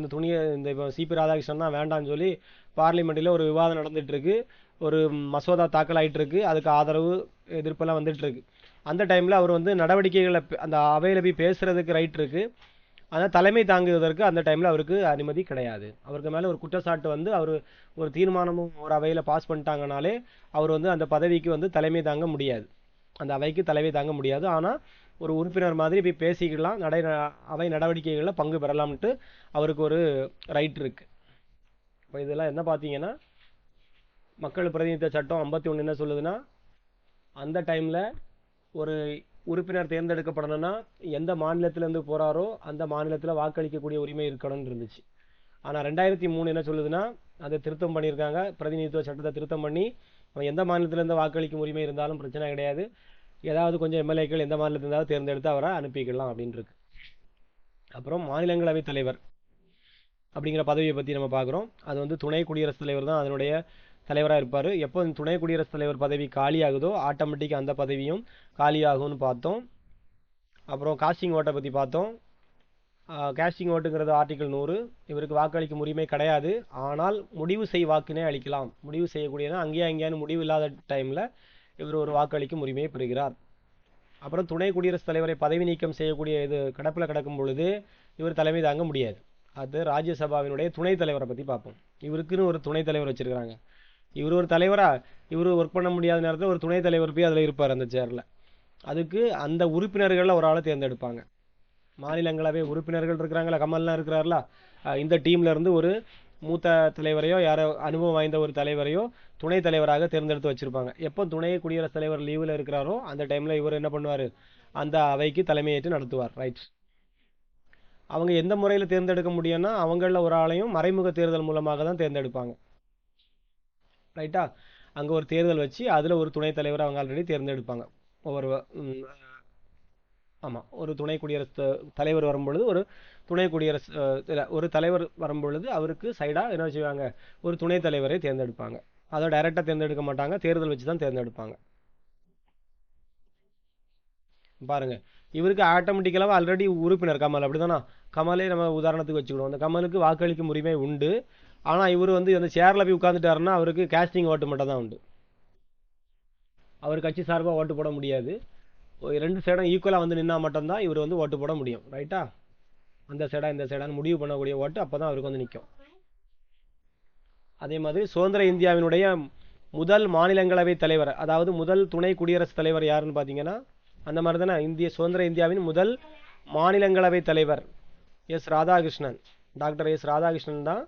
இந்த சிபி ராதாகிருஷ்ணன் தான் வேண்டான்னு சொல்லி பார்லிமெண்ட்டில் ஒரு விவாதம் நடந்துட்டு இருக்கு, ஒரு மசோதா தாக்கல் ஆகிட்டு இருக்கு, அதுக்கு ஆதரவு எதிர்ப்பெல்லாம் வந்துட்டு இருக்கு. அந்த டைமில் அவர் வந்து நடவடிக்கைகளை அந்த அவையில் போய் பேசுறதுக்கு ரைட் இருக்கு, ஆனால் தலைமை தாங்குவதற்கு அந்த டைமில் அவருக்கு அனுமதி கிடையாது. அவருக்கு மேலே ஒரு குற்றச்சாட்டு வந்து அவர் ஒரு தீர்மானமும் ஒரு அவையில் பாஸ் பண்ணிட்டாங்கனாலே அவர் வந்து அந்த பதவிக்கு வந்து தலைமை தாங்க முடியாது, அந்த அவைக்கு தலைமை தாங்க முடியாது. ஆனால் ஒரு உறுப்பினர் மாதிரி போய் பேசிக்கலாம், அவை நடவடிக்கைகளில் பங்கு பெறலாம்ட்டு அவருக்கு ஒரு ரைட் இருக்கு. இப்போ இதெல்லாம் என்ன பார்த்தீங்கன்னா, மக்கள் பிரதிநிதித்துவ சட்டம் 51 என்ன சொல்லுதுன்னா, அந்த டைமில் ஒரு உறுப்பினர் தேர்ந்தெடுக்கப்படணும்னா எந்த மாநிலத்திலேருந்து போகிறாரோ அந்த மாநிலத்தில் வாக்களிக்கக்கூடிய உரிமை இருக்கணும்னு இருந்துச்சு. ஆனால் 2003 என்ன சொல்லுதுன்னா, அதை திருத்தம் பண்ணியிருக்காங்க, பிரதிநிதித்துவ சட்டத்தை திருத்தம் பண்ணி அவன் எந்த மாநிலத்திலேருந்து வாக்களிக்கும் உரிமை இருந்தாலும் பிரச்சனை கிடையாது, ஏதாவது கொஞ்சம் எம்எல்ஏக்கள் எந்த மாநிலத்தில் இருந்தாலும் தேர்ந்தெடுத்து அவரை அனுப்பிக்கலாம் அப்படின்னு இருக்கு. அப்புறம் மாநிலங்களவை தலைவர் அப்படிங்கிற பதவியை பற்றி நம்ம பார்க்குறோம். அது வந்து துணை குடியரசுத் தலைவர் தான் அதனுடைய தலைவராக இருப்பார். எப்போ துணை குடியரசுத் தலைவர் பதவி காலியாகுதோ ஆட்டோமேட்டிக்காக அந்த பதவியும் காலியாகும்னு பார்த்தோம். அப்புறம் காஸ்டிங் ஓட்டை பற்றி பார்த்தோம். கேஸ்டிங் ஓட்டுங்கிறது ஆர்டிகல் 100. இவருக்கு வாக்களிக்கும் உரிமை கிடையாது. ஆனால் முடிவு செய் வாக்கினை அளிக்கலாம். முடிவு செய்யக்கூடியனா அங்கேயானு முடிவு இல்லாத டைமில் இவர் ஒரு வாக்களிக்கும் உரிமையை பெறுகிறார். அப்புறம் துணை குடியரசுத் தலைவரை பதவி நீக்கம் செய்யக்கூடிய இது கிடப்பில் கிடக்கும் பொழுது இவர் தலைமை தாங்க முடியாது. அது ராஜ்யசபாவினுடைய துணைத் தலைவரை பற்றி பார்ப்போம். இவருக்குன்னு ஒரு துணைத் தலைவர் வச்சுருக்கிறாங்க. இவர் ஒரு தலைவரா, இவர் ஒர்க் பண்ண முடியாத நேரத்தில் ஒரு துணைத் தலைவர் போய் அதில் இருப்பார் அந்த சேரில். அதுக்கு அந்த உறுப்பினர்களில் ஒரு ஆளை தேர்ந்தெடுப்பாங்க. மாநிலங்களவை உறுப்பினர்கள் இருக்கிறாங்களா, கமல்லாம் இருக்கிறார்களா, இந்த டீம்ல இருந்து ஒரு மூத்த தலைவரையோ யாரோ அனுபவம் வாய்ந்த ஒரு தலைவரையோ துணைத் தலைவராக தேர்ந்தெடுத்து வச்சிருப்பாங்க. எப்போ துணை குடியரசுத் தலைவர் லீவில் இருக்கிறாரோ அந்த டைமில் இவர் என்ன பண்ணுவார், அந்த அவைக்கு தலைமையேற்று நடத்துவார். ரைட். அவங்க எந்த முறையில் தேர்ந்தெடுக்க முடியும்னா அவங்களில் ஒரு ஆளையும் மறைமுக தேர்தல் மூலமாக தான் தேர்ந்தெடுப்பாங்க. ரைட்டா. அங்கே ஒரு தேர்தல் வச்சு அதில் ஒரு துணைத் தலைவரை அவங்க ஆல்ரெடி தேர்ந்தெடுப்பாங்க. ஒவ்வொரு ஆமாம், ஒரு துணை குடியரசு தலைவர் வரும்பொழுது ஒரு துணை குடியரசு இல்லை ஒரு தலைவர் வரும்பொழுது அவருக்கு சைடாக என்ன செய்வாங்க, ஒரு துணைத் தலைவரை தேர்ந்தெடுப்பாங்க. அதை டைரெக்டாக தேர்ந்தெடுக்க மாட்டாங்க, தேர்தல் வச்சு தான் தேர்ந்தெடுப்பாங்க. பாருங்க, இவருக்கு ஆட்டோமேட்டிக்கலாக ஆல்ரெடி உறுப்பினர் கமல், அப்படிதானா? கமலே நம்ம உதாரணத்துக்கு வச்சுக்கிடுவோம். அந்த கமலுக்கு வாக்களிக்கும் உரிமை உண்டு. ஆனால் இவர் வந்து அந்த சேரில் போய் உட்காந்துட்டாருன்னா அவருக்கு கேஸ்டிங் ஓட்டு மட்டும் தான் உண்டு. அவர் கட்சி சார்பாக ஓட்டு போட முடியாது. ரெண்டு சைடும் ஈக்குவலாக வந்து நின்னா மட்டும்தான் இவர் வந்து ஓட்டு போட முடியும். ரைட்டா. அந்த சைடா இந்த சைடான்னு முடிவு பண்ணக்கூடிய ஓட்டு அப்போ தான் அவருக்கு வந்து நிற்கும். அதே மாதிரி சுதந்திர இந்தியாவினுடைய முதல் மாநிலங்களவை தலைவர், அதாவது முதல் துணை குடியரசுத் தலைவர் யாருன்னு பார்த்தீங்கன்னா, அந்த மாதிரி தானே சுதந்திர இந்தியாவின் முதல் மாநிலங்களவை தலைவர் S Radhakrishnan. Doctor S Radhakrishnan தான்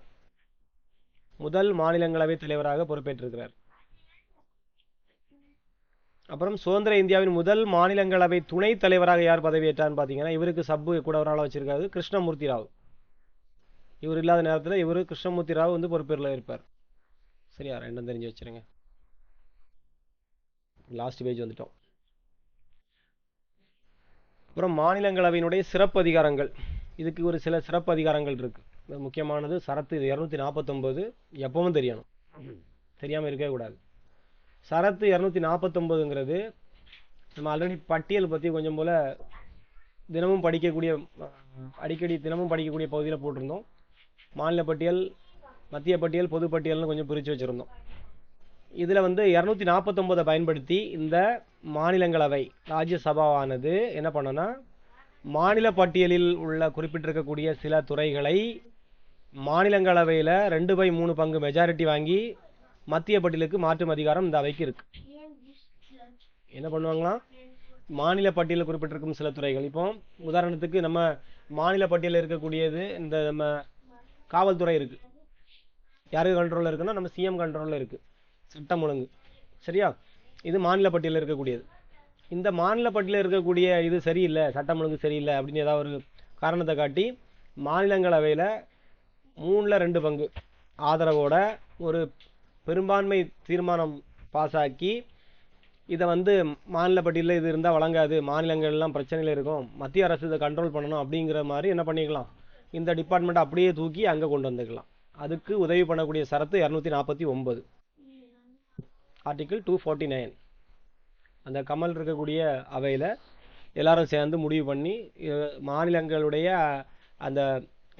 முதல் மாநிலங்களவை தலைவராக பொறுப்பேற்றிருக்கிறார். அப்புறம் சுதந்திர இந்தியாவின் முதல் மாநிலங்களவை துணைத் தலைவராக யார் பதவியேற்றான்னு பார்த்தீங்கன்னா, இவருக்கு சப்பு கூட ஒரு ஆளாக வச்சிருக்காரு, கிருஷ்ணமூர்த்தி ராவ். இவர் இல்லாத நேரத்தில் இவர் கிருஷ்ணமூர்த்தி ராவ் வந்து பொறுப்பேறில் இருப்பார். சரியா, ரெண்டும் தெரிஞ்சு வச்சிருங்க. லாஸ்ட் பேஜ் வந்துட்டோம். அப்புறம் மாநிலங்களவையினுடைய சிறப்பு அதிகாரங்கள். இதுக்கு ஒரு சில சிறப்பு அதிகாரங்கள் இருக்கு. முக்கியமானது சரத்து 249. எப்பவும் தெரியணும், தெரியாமல் இருக்கவே கூடாது. சரத்து 249ங்கிறது நம்ம ஆல்ரெடி பட்டியல் பற்றி கொஞ்சம் போல் தினமும் படிக்கக்கூடிய அடிக்கடி தினமும் படிக்கக்கூடிய பகுதியில் போட்டிருந்தோம். மாநில பட்டியல், மத்திய பட்டியல், பொது பட்டியல்னு கொஞ்சம் பிரித்து வச்சுருந்தோம். இதில் வந்து 249 பயன்படுத்தி இந்த மாநிலங்களவை ராஜ்யசபாவானது என்ன பண்ணனா, மாநில பட்டியலில் உள்ள குறிப்பிட்டிருக்கக்கூடிய சில துறைகளை மாநிலங்களவையில் 2/3 பங்கு மெஜாரிட்டி வாங்கி மத்திய பட்டியலுக்கு மாற்றும் அதிகாரம் இந்த அவைக்கு இருக்கு. என்ன பண்ணுவாங்களாம், மாநில பட்டியலில் குறிப்பிட்டிருக்கும் சில துறைகள், இப்போ உதாரணத்துக்கு நம்ம மாநில பட்டியலில் இருக்கக்கூடியது இந்த நம்ம காவல்துறை இருக்கு. யாருக்கு கண்ட்ரோலில் இருக்குன்னா நம்ம சிஎம் கண்ட்ரோலில் இருக்கு, சட்டம் ஒழுங்கு. சரியா, இது மாநில பட்டியலில் இருக்கக்கூடியது. இந்த மாநில பட்டியலில் இருக்கக்கூடிய இது சரியில்லை, சட்டம் ஒழுங்கு சரியில்லை அப்படின்னு ஏதாவது ஒரு காரணத்தை காட்டி மாநிலங்களவையில் 3/2 பங்கு ஆதரவோட ஒரு பெரும்பான்மை தீர்மானம் பாஸ் ஆக்கி இதை வந்து மாநில பட்டியலில் இது இருந்தால் வழங்காது, மாநிலங்கள்லாம் பிரச்சனையில் இருக்கும், மத்திய அரசு இதை கண்ட்ரோல் பண்ணணும் அப்படிங்கிற மாதிரி என்ன பண்ணிக்கலாம், இந்த டிபார்ட்மெண்ட்டை அப்படியே தூக்கி அங்கே கொண்டு வந்துக்கலாம். அதுக்கு உதவி பண்ணக்கூடிய சரத்து 249, ஆர்டிகிள் 249. அந்த கமல் இருக்கக்கூடிய அவையில் எல்லாரும் சேர்ந்து முடிவு பண்ணி மாநிலங்களுடைய அந்த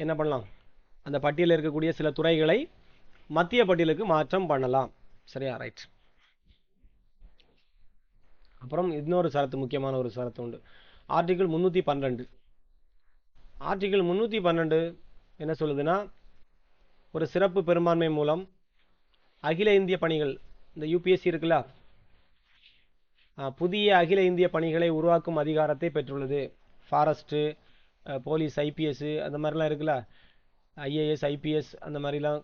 என்ன பண்ணலாம், அந்த பட்டியலில் இருக்கக்கூடிய சில துறைகளை மத்திய பட்டியலுக்கு மாற்றம் பண்ணலாம். சரியா, ரைட். அப்புறம் இன்னொரு சரத்து, முக்கியமான ஒரு சரத்து உண்டு, ஆர்டிகிள் 312. ஆர்டிகிள் 312 என்ன சொல்லுதுன்னா, ஒரு சிறப்பு பெரும்பான்மை மூலம் அகில இந்திய பணிகள், இந்த யூபிஎஸ்சி இருக்குல்ல, புதிய அகில இந்திய பணிகளை உருவாக்கும் அதிகாரத்தை பெற்றுள்ளது. ஃபாரஸ்ட்டு, போலீஸ், ஐபிஎஸ் அந்த மாதிரிலாம் இருக்குல்ல, ஐஏஎஸ், ஐபிஎஸ் அந்த மாதிரிலாம்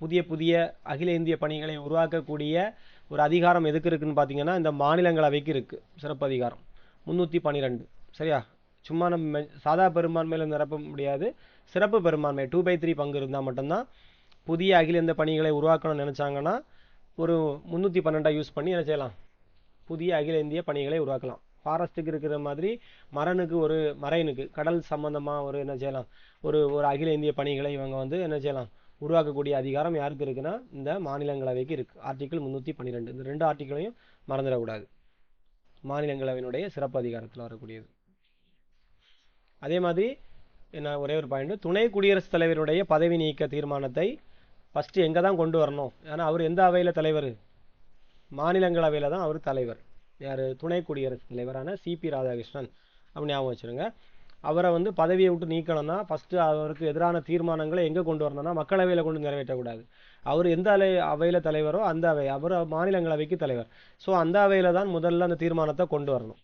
புதிய புதிய அகில இந்திய பணிகளை உருவாக்கக்கூடிய ஒரு அதிகாரம் எதுக்கு இருக்குன்னு பார்த்தீங்கன்னா, இந்த மாநிலங்களவைக்கு இருக்குது சிறப்பு அதிகாரம் 312. சரியா, சும்மா நம்ம சாதா பெரும்பான்மையில் நிரப்ப முடியாது, சிறப்பு பெரும்பான்மை 2/3 பங்கு இருந்தால் மட்டும்தான் புதிய அகில இந்திய பணிகளை உருவாக்கணும்னு நினச்சாங்கன்னா ஒரு 312 யூஸ் பண்ணி என்ன செய்யலாம், புதிய அகில இந்திய பணிகளை உருவாக்கலாம். ஃபாரஸ்ட்டுக்கு இருக்கிற மாதிரி மரைனுக்கு கடல் சம்பந்தமாக ஒரு என்ன செய்யலாம், ஒரு அகில இந்திய பணிகளை இவங்க வந்து என்ன செய்யலாம், உருவாக்கக்கூடிய அதிகாரம் யாருக்கு இருக்குன்னா இந்த மாநிலங்களவைக்கு இருக்குது. ஆர்டிகிள் 312. இந்த 2 ஆர்டிகிளையும் மறந்துடக்கூடாது, மாநிலங்களவையினுடைய சிறப்பு அதிகாரத்தில் வரக்கூடியது. அதே மாதிரி என்ன ஒரே ஒரு பாயிண்ட், துணை குடியரசுத் தலைவருடைய பதவி நீக்க தீர்மானத்தை ஃபர்ஸ்ட் எங்கே தான் கொண்டு வரணும்? ஏன்னா அவர் எந்த அவையில் தலைவர்? மாநிலங்களவையில் தான் அவர் தலைவர். யார்? துணை குடியரசுத் தலைவரான சிபி ராதாகிருஷ்ணன். அப்படி ஞாபகம் வச்சுருங்க. அவரை வந்து பதவியை விட்டு நீக்கணும்னா ஃபஸ்ட்டு அவருக்கு எதிரான தீர்மானங்களை எங்கே கொண்டு வரணும்னா மக்களவையில் கொண்டு நிறைவேற்றக்கூடாது. அவர் எந்த அவையில் தலைவரோ அந்த அவை, அவர் மாநிலங்களவைக்கு தலைவர். ஸோ அந்த அவையில் தான் முதல்ல அந்த தீர்மானத்தை கொண்டு வரணும்.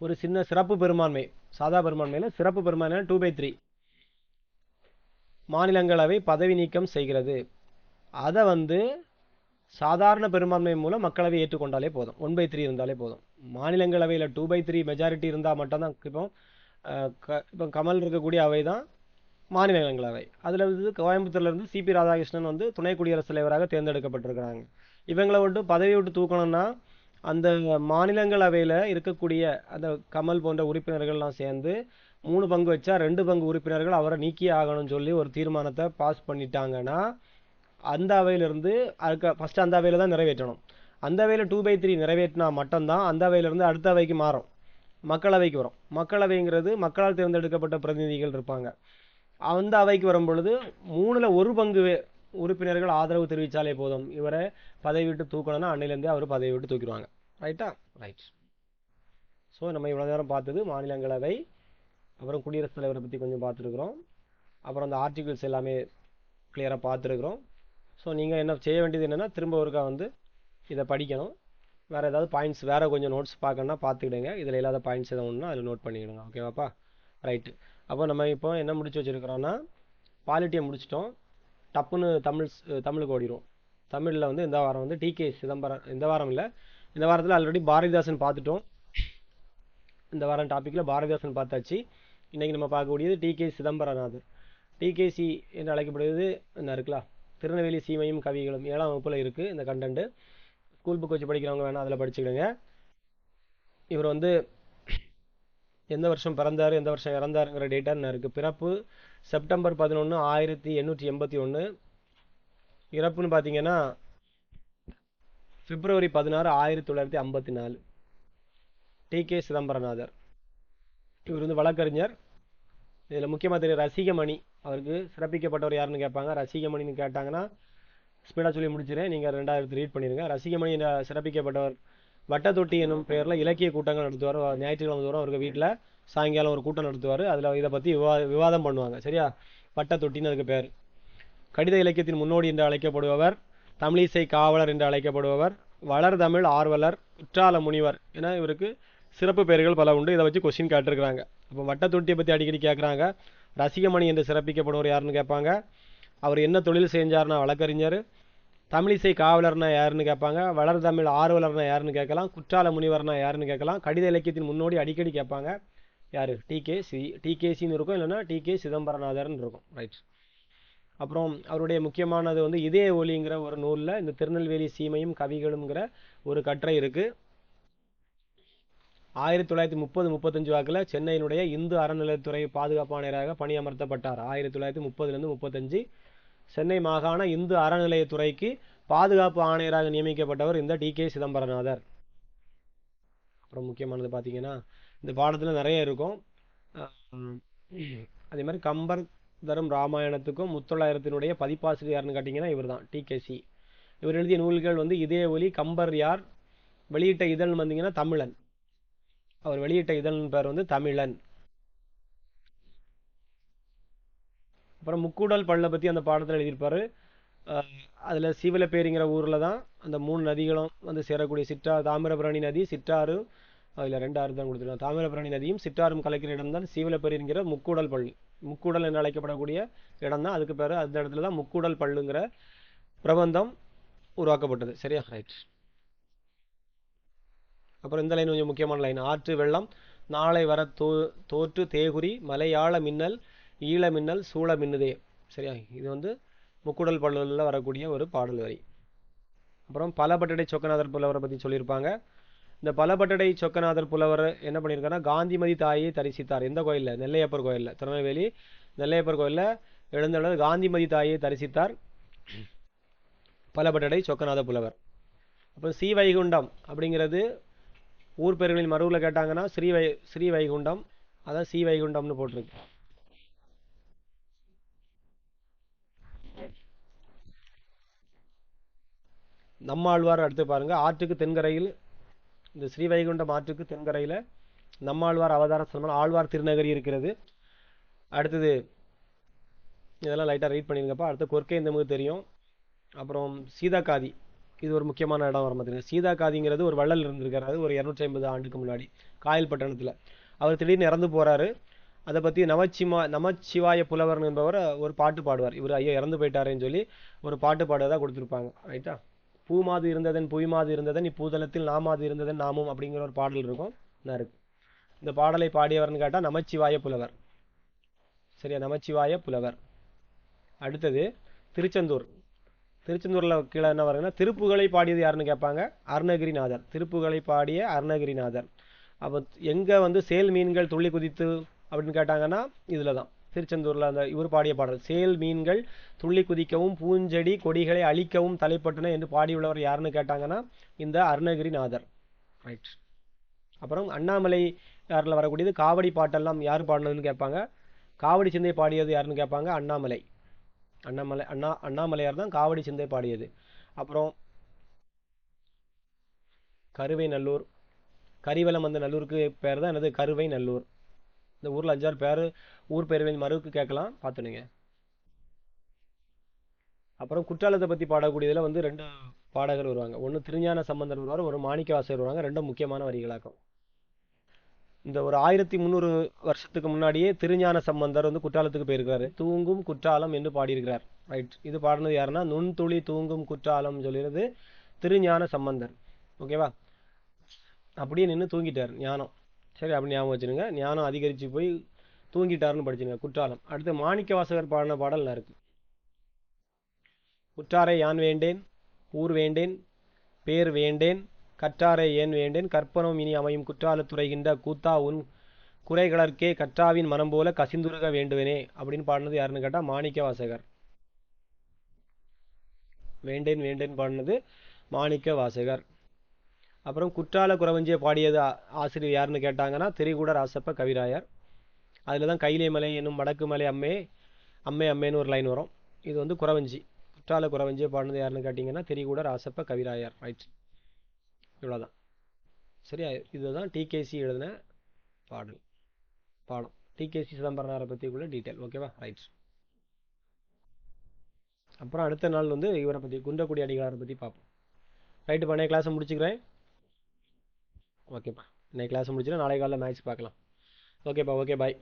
ஒரு சின்ன சிறப்பு பெரும்பான்மை, சாதா பெரும்பான்மையில் சிறப்பு பெரும்பான்மை 2/3 மாநிலங்களவை பதவி நீக்கம் செய்கிறது. அதை வந்து சாதாரண பெரும்பான்மை மூலம் மக்களவை ஏற்றுக்கொண்டாலே போதும். 1/3 இருந்தாலே போதும். மாநிலங்களவையில் 2/3 மெஜாரிட்டி இருந்தால் மட்டும்தான். இப்போ கமல் இருக்கக்கூடிய அவை தான் மாநிலங்களவை. அதில் வந்து கோயம்புத்தூர்லேருந்து சிபி ராதாகிருஷ்ணன் வந்து துணை குடியரசுத் தலைவராக தேர்ந்தெடுக்கப்பட்டிருக்கிறாங்க. இவங்களை விட்டு பதவியை விட்டு தூக்கணும்னா அந்த மாநிலங்களவையில் இருக்கக்கூடிய அந்த கமல் போன்ற உறுப்பினர்கள்லாம் சேர்ந்து 3 பங்கு வச்சா 2 பங்கு உறுப்பினர்கள் அவரை நீக்கியே ஆகணும்னு சொல்லி ஒரு தீர்மானத்தை பாஸ் பண்ணிட்டாங்கன்னா அந்த அவையிலிருந்து அதுக்கு ஃபஸ்ட்டு அந்த அவையில் தான் நிறைவேற்றணும். அந்த அவையில் 2/3 நிறைவேற்றினா மட்டும்தான் அந்த அவையிலிருந்து அடுத்த அவைக்கு மாறும், மக்களவைக்கு வரும். மக்களவைங்கிறது மக்களால் தேர்ந்தெடுக்கப்பட்ட பிரதிநிதிகள் இருப்பாங்க. அந்த அவைக்கு வரும் பொழுது 3ல் 1 பங்கு உறுப்பினர்கள் ஆதரவு தெரிவித்தாலே போதும், இவரை பதவி விட்டு தூக்கணும்னா அன்னையிலேருந்தே அவர் பதவி விட்டு தூக்கிடுவாங்க. ரைட்டா? ரைட். ஸோ நம்ம இவ்வளோ நேரம் பார்த்தது மாநிலங்களவை, அப்புறம் குடியரசுத் தலைவரை பற்றி கொஞ்சம் பார்த்துருக்குறோம், அப்புறம் அந்த ஆர்டிகிள்ஸ் எல்லாமே கிளியராக பார்த்துருக்குறோம். ஸோ நீங்கள் என்ன செய்ய வேண்டியது என்னென்னா திரும்ப ஒருக்கா வந்து இதை படிக்கணும். வேறு ஏதாவது பாயிண்ட்ஸ், வேறு கொஞ்சம் நோட்ஸ் பார்க்கணுன்னா பார்த்துக்கிடுங்க. இதில் இல்லாத பாயிண்ட்ஸ் எதாவது ஒன்றுனா அதில் நோட் பண்ணிக்கிடுங்க. ஓகேவாப்பா? ரைட்டு. அப்போ நம்ம இப்போ என்ன முடிச்சு வச்சுருக்கிறோன்னா பாலிட்டியை முடிச்சிட்டோம். டப்புன்னு தமிழுக்கு ஓடிடும். தமிழில் வந்து இந்த வாரம் வந்து டிகே சிதம்பரம், இந்த வாரம் இல்லை, இந்த வாரத்தில் ஆல்ரெடி பாரதிதாசன் பார்த்துட்டோம். இந்த வாரம் டாப்பிக்கில் பாரதிதாசன் பார்த்தாச்சு. இன்றைக்கி நம்ம பார்க்கக்கூடியது டிகே சிதம்பரநாதர். டிகேசி என்று அழைக்கப்படுவது என்ன இருக்கலாம், திருநெல்வேலி சீமையும் கவிகளும் 7ஆம் வகுப்பில் இருக்குது இந்த கண்டென்ட்டு. ஸ்கூல் புக் வச்சு படிக்கிறவங்க வேணால் அதில் படிச்சுக்கிடுங்க. இவர் வந்து எந்த வருஷம் பிறந்தார், எந்த வருஷம் இறந்தாருங்கிற டேட்டா என்ன இருக்குது. பிறப்பு செப்டம்பர் 11, 1881. இறப்புன்னு பார்த்தீங்கன்னா பிப்ரவரி 16, 1954. டிகே சிதம்பரநாதர். இவர் வந்து வழக்கறிஞர். இதில் முக்கியமாக தெரியும் ரசிகமணி. அவருக்கு சிறப்பிக்கப்பட்டவர் யாருன்னு கேட்பாங்க. ரசிகமணின்னு கேட்டாங்கன்னா ஸ்பீடாக சொல்லி முடிச்சிடறேன், நீங்கள் 2வது ரீட் பண்ணிடுங்க. ரசிகமணி என்ற சிறப்பிக்கப்பட்டவர் வட்டத்தொட்டி என்னும் பெயரில் இலக்கிய கூட்டங்கள் நடத்துவார். ஞாயிற்றுக்கிழமை தோறும் அவருக்கு வீட்டில் சாயங்காலம் ஒரு கூட்டம் நடத்துவார். அதில் இதை பற்றி விவாதம் பண்ணுவாங்க. சரியா? வட்டத்தொட்டின்னு அதுக்கு பேர். கடித இலக்கியத்தின் முன்னோடி என்று அழைக்கப்படுபவர், தமிழிசை காவலர் என்று அழைக்கப்படுபவர், வளர் தமிழ் ஆர்வலர், குற்றால முனிவர் என இவருக்கு சிறப்பு பெயர்கள் பல உண்டு. இதை வச்சு கொஸ்டின் கேட்டிருக்கிறாங்க. அப்போ வட்டத்தொட்டியை பற்றி அடிக்கடி கேட்குறாங்க. ரசிகமணி என்று சிறப்பிக்கப்படுவர் யாருன்னு கேட்பாங்க. அவர் என்ன தொழில் செஞ்சார்னா வழக்கறிஞர். தமிழிசை காவலர்னா யாருன்னு கேட்பாங்க. வளர் தமிழ் ஆர்வலர்னா யாருன்னு கேட்கலாம். குற்றால முனிவர்னா யாருன்னு கேட்கலாம். கடித இலக்கியத்தின் முன்னோடி அடிக்கடி கேட்பாங்க. யார்? டிகேசின்னு இருக்கும், இல்லைன்னா டிகே சிதம்பரநாதர்னு இருக்கும். ரைட். அப்புறம் அவருடைய முக்கியமானது வந்து இதே ஒலிங்கிற ஒரு நூலில் இந்த திருநெல்வேலி சீமையும் கவிகளுங்கிற ஒரு கட்டுரை இருக்குது. 1930-35 வாக்கில் சென்னையினுடைய இந்து அறநிலையத்துறை பாதுகாப்பு ஆணையராக பணியமர்த்தப்பட்டார். 1930-35 சென்னை மாகாண இந்து அறநிலையத்துறைக்கு பாதுகாப்பு ஆணையராக நியமிக்கப்பட்டவர் இந்த டிகே சிதம்பரநாதர். அப்புறம் முக்கியமானது பார்த்தீங்கன்னா இந்த பாடத்தில் நிறைய இருக்கும். அதே மாதிரி கம்பர் தரும் ராமாயணத்துக்கும் முத்தொள்ளாயிரத்தினுடைய பதிப்பாசிரியர் யாருன்னு கேட்டிங்கன்னா இவர் தான், டிகேசி. இவர் எழுதிய நூல்கள் வந்து இதே ஒலி, கம்பர் யார், வெளியிட்ட இதழ் வந்தீங்கன்னா தமிழன். அவர் வெளியிட்ட இதழ் பேர் வந்து தமிழன். அப்புறம் முக்கூடல் பல்லை பற்றி அந்த பாடத்தில் எழுதியிருப்பார். அதில் சீவலப்பேரிங்கிற ஊரில் தான் அந்த 3 நதிகளும் வந்து சேரக்கூடிய தாமிரபரணி நதி, சிற்றாறு, அதில் 2 ஆறு தான் கொடுத்துருக்காங்க. தாமிரபரணி நதியும் சிற்றாரும் கலக்கிற இடம் தான் சீவலப்பேரிங்கிற முக்கூடல் பள்ளி. முக்கூடல் என்று அழைக்கப்படக்கூடிய இடம் தான், அதுக்கு பேர். அந்த இடத்துல தான் முக்கூடல் பல்லுங்கிற பிரபந்தம் உருவாக்கப்பட்டது. சரியா? ரைட். அப்புறம் இந்த லைன் கொஞ்சம் முக்கியமான லைன். ஆற்று வெள்ளம் நாளை வர தோற்று தேகுரி மலையாள மின்னல் ஈழ மின்னல் சூழ மின்னுதே. சரியா? இது வந்து முக்கூடல் பல்லுவில் வரக்கூடிய ஒரு பாடல் வரி. அப்புறம் பலபட்டடை சொக்கநாதர் புலவரை பற்றி சொல்லியிருப்பாங்க. இந்த பலபட்டடை சொக்கநாதர் புலவர் என்ன பண்ணியிருக்காருன்னா காந்திமதி தாயை தரிசித்தார். எந்த கோயிலில்? நெல்லையப்பர் கோயிலில். திருநெல்வேலி நெல்லையப்பர் கோயிலில் எழுந்தவர் காந்திமதி தாயை தரிசித்தார் பலபட்டடை சொக்கநாத புலவர். அப்புறம் ஸ்ரீவைகுண்டம் அப்படிங்கிறது ஊர் பேர்களின் மறுவில் கேட்டாங்கன்னா ஸ்ரீவைகுண்டம். அதான் ஸ்ரீ வைகுண்டம்னு போட்டிருக்கு. நம்மாழ்வார் அடுத்து பாருங்க, ஆற்றுக்கு தென்கரையில், இந்த ஸ்ரீவைகுண்டம் ஆற்றுக்கு தென்கரையில் நம்மாழ்வார் அவதார ஸ்தலமான ஆழ்வார் திருநகரி இருக்கிறது. அடுத்தது இதெல்லாம் லைட்டாக ரீட் பண்ணிருங்கப்பா. அடுத்து கொர்க்கை நமக்கு தெரியும். அப்புறம் சீதாகாதி, இது ஒரு முக்கியமான இடம் வர மாதிரி. சீதாகாதிங்கிறது ஒரு வள்ளல் இருந்திருக்காரு ஒரு 250 ஆண்டுக்கு முன்னாடி காயல் பட்டணத்தில். அவர் திடீர்னு இறந்து போறாரு. அதை பற்றி நமச்சிவாய புலவர்னு என்பவர் ஒரு பாட்டு பாடுவார். இவர் ஐயா இறந்து போயிட்டாருன்னு சொல்லி ஒரு பாட்டு பாடுவதாக கொடுத்துருப்பாங்க. ரைட்டா? பூமாது இருந்ததன் புவிமாது இருந்ததன் இப்பூதலத்தில் நாமாது இருந்ததன் நாமும் அப்படிங்கிற ஒரு பாடல் இருக்கும். என்ன இருக்கு? இந்த பாடலை பாடியவர்னு கேட்டால் நமச்சிவாய புலவர். சரியா? நமச்சிவாய புலவர். அடுத்தது திருச்செந்தூர். திருச்செந்தூரில் கீழே என்ன வருங்கன்னா, திருப்புகளை பாடியது யாருன்னு கேட்பாங்க. அருணகிரிநாதர். திருப்புகளை பாடிய அருணகிரிநாதர். அப்போ எங்கே வந்து சேல் மீன்கள் துள்ளி குதித்து அப்படின்னு கேட்டாங்கன்னா இதில் தான், திருச்செந்தூரில் அந்த இவர் பாடிய பாடல். சேல் மீன்கள் துள்ளி குதிக்கவும் பூஞ்செடி கொடிகளை அழிக்கவும் தலைப்பட்டன என்று பாடியுள்ளவர் யாருன்னு கேட்டாங்கன்னா இந்த அருணகிரிநாதர். ரைட். அப்புறம் அண்ணாமலை யாரில் வரக்கூடியது காவடி பாட்டெல்லாம் யார் பாடினதுன்னு கேட்பாங்க. காவடி சிந்தை பாடியது யாருன்னு கேட்பாங்க. அண்ணாமலை. அண்ணாமலையார் தான் காவடி சிந்தை பாடியது. அப்புறம் கருவை நல்லூர். கரிவலம் அந்த நல்லூருக்கு பேர் தான் என்னது? கருவை நல்லூர். இந்த ஊரில் 5-6 பேர் ஊர் பேர் மறுவுக்கு கேட்கலாம், பார்த்துடுங்க. அப்புறம் குற்றாலத்தை பற்றி பாடக்கூடியதில் வந்து 2 பாடகர் வருவாங்க. ஒன்று திருஞான சம்பந்தர் வருவார், ஒரு மாணிக்கவாசகர் வருவாங்க. 2 முக்கியமான வரிகளாக்கும். இந்த ஒரு 1300 வருஷத்துக்கு முன்னாடியே திருஞான சம்பந்தர் வந்து குற்றாலத்துக்கு போயிருக்காரு. தூங்கும் குற்றாலம் என்று பாடியிருக்கிறார். ரைட். இது பாடினது யாருன்னா நுண்துளி தூங்கும் குற்றாலம் சொல்லிடுறது திருஞான சம்பந்தர். ஓகேவா? அப்படியே நின்று தூங்கிட்டார் ஞானம். சரி, அப்படி ஞாபகம் வச்சுருங்க. ஞானம் அதிகரித்து போய் தூங்கிட்டாருன்னு படிச்சுங்க குற்றாலம். அடுத்து மாணிக்கவாசகர் பாடின பாடல் இருக்கு. குற்றாரை யான் வேண்டேன் ஊர் வேண்டேன் பேர் வேண்டேன் கற்றாரை ஏன் வேண்டேன் கற்பனம் இனி அமையும் குற்றாலத்துறைகின்ற கூத்தா உன் குறைகளற்கே கற்றாவின் மனம் போல கசிந்துருக வேண்டுவனே அப்படின்னு பாடினது யாருன்னு கேட்டால் மாணிக்கவாசகர். வேண்டேன் வேண்டேன் பாடினது மாணிக்கவாசகர். அப்புறம் குற்றால குறவஞ்சியை பாடியது ஆசிரியர் யாருன்னு கேட்டாங்கன்னா திரிகூட ராசப்ப கவிராயர். அதில் தான் கைலை மலை என்னும் வடக்கு மலை அம்மே அம்மே அம்மேன்னு ஒரு லைன் வரும். இது வந்து குறவஞ்சி. குற்றால குறவஞ்சியை பாடினது யாருன்னு கேட்டிங்கன்னா திரிகூட ராசப்ப கவிராயர். ரைட். இவ்வளோதான். சரியா? இதுதான் டிகேசி எழுதின பாடம். டிகேசி சிதம்பரனாரை பற்றி கூட டீட்டெயில். ஓகேவா? ரைட். அப்புறம் அடுத்த நாள் வந்து இவரை பற்றி குன்றக்குடி அடிகளாரை பற்றி பார்ப்போம். ரைட்டு. பண்ண கிளாஸை முடிச்சுக்கிறேன். ஓகேப்பா. இன்னைக்கு கிளாஸ் முடிச்சுட்டு நாளை காலையில் மேட்ச் பார்க்கலாம். ஓகேப்பா. ஓகே, பாய்.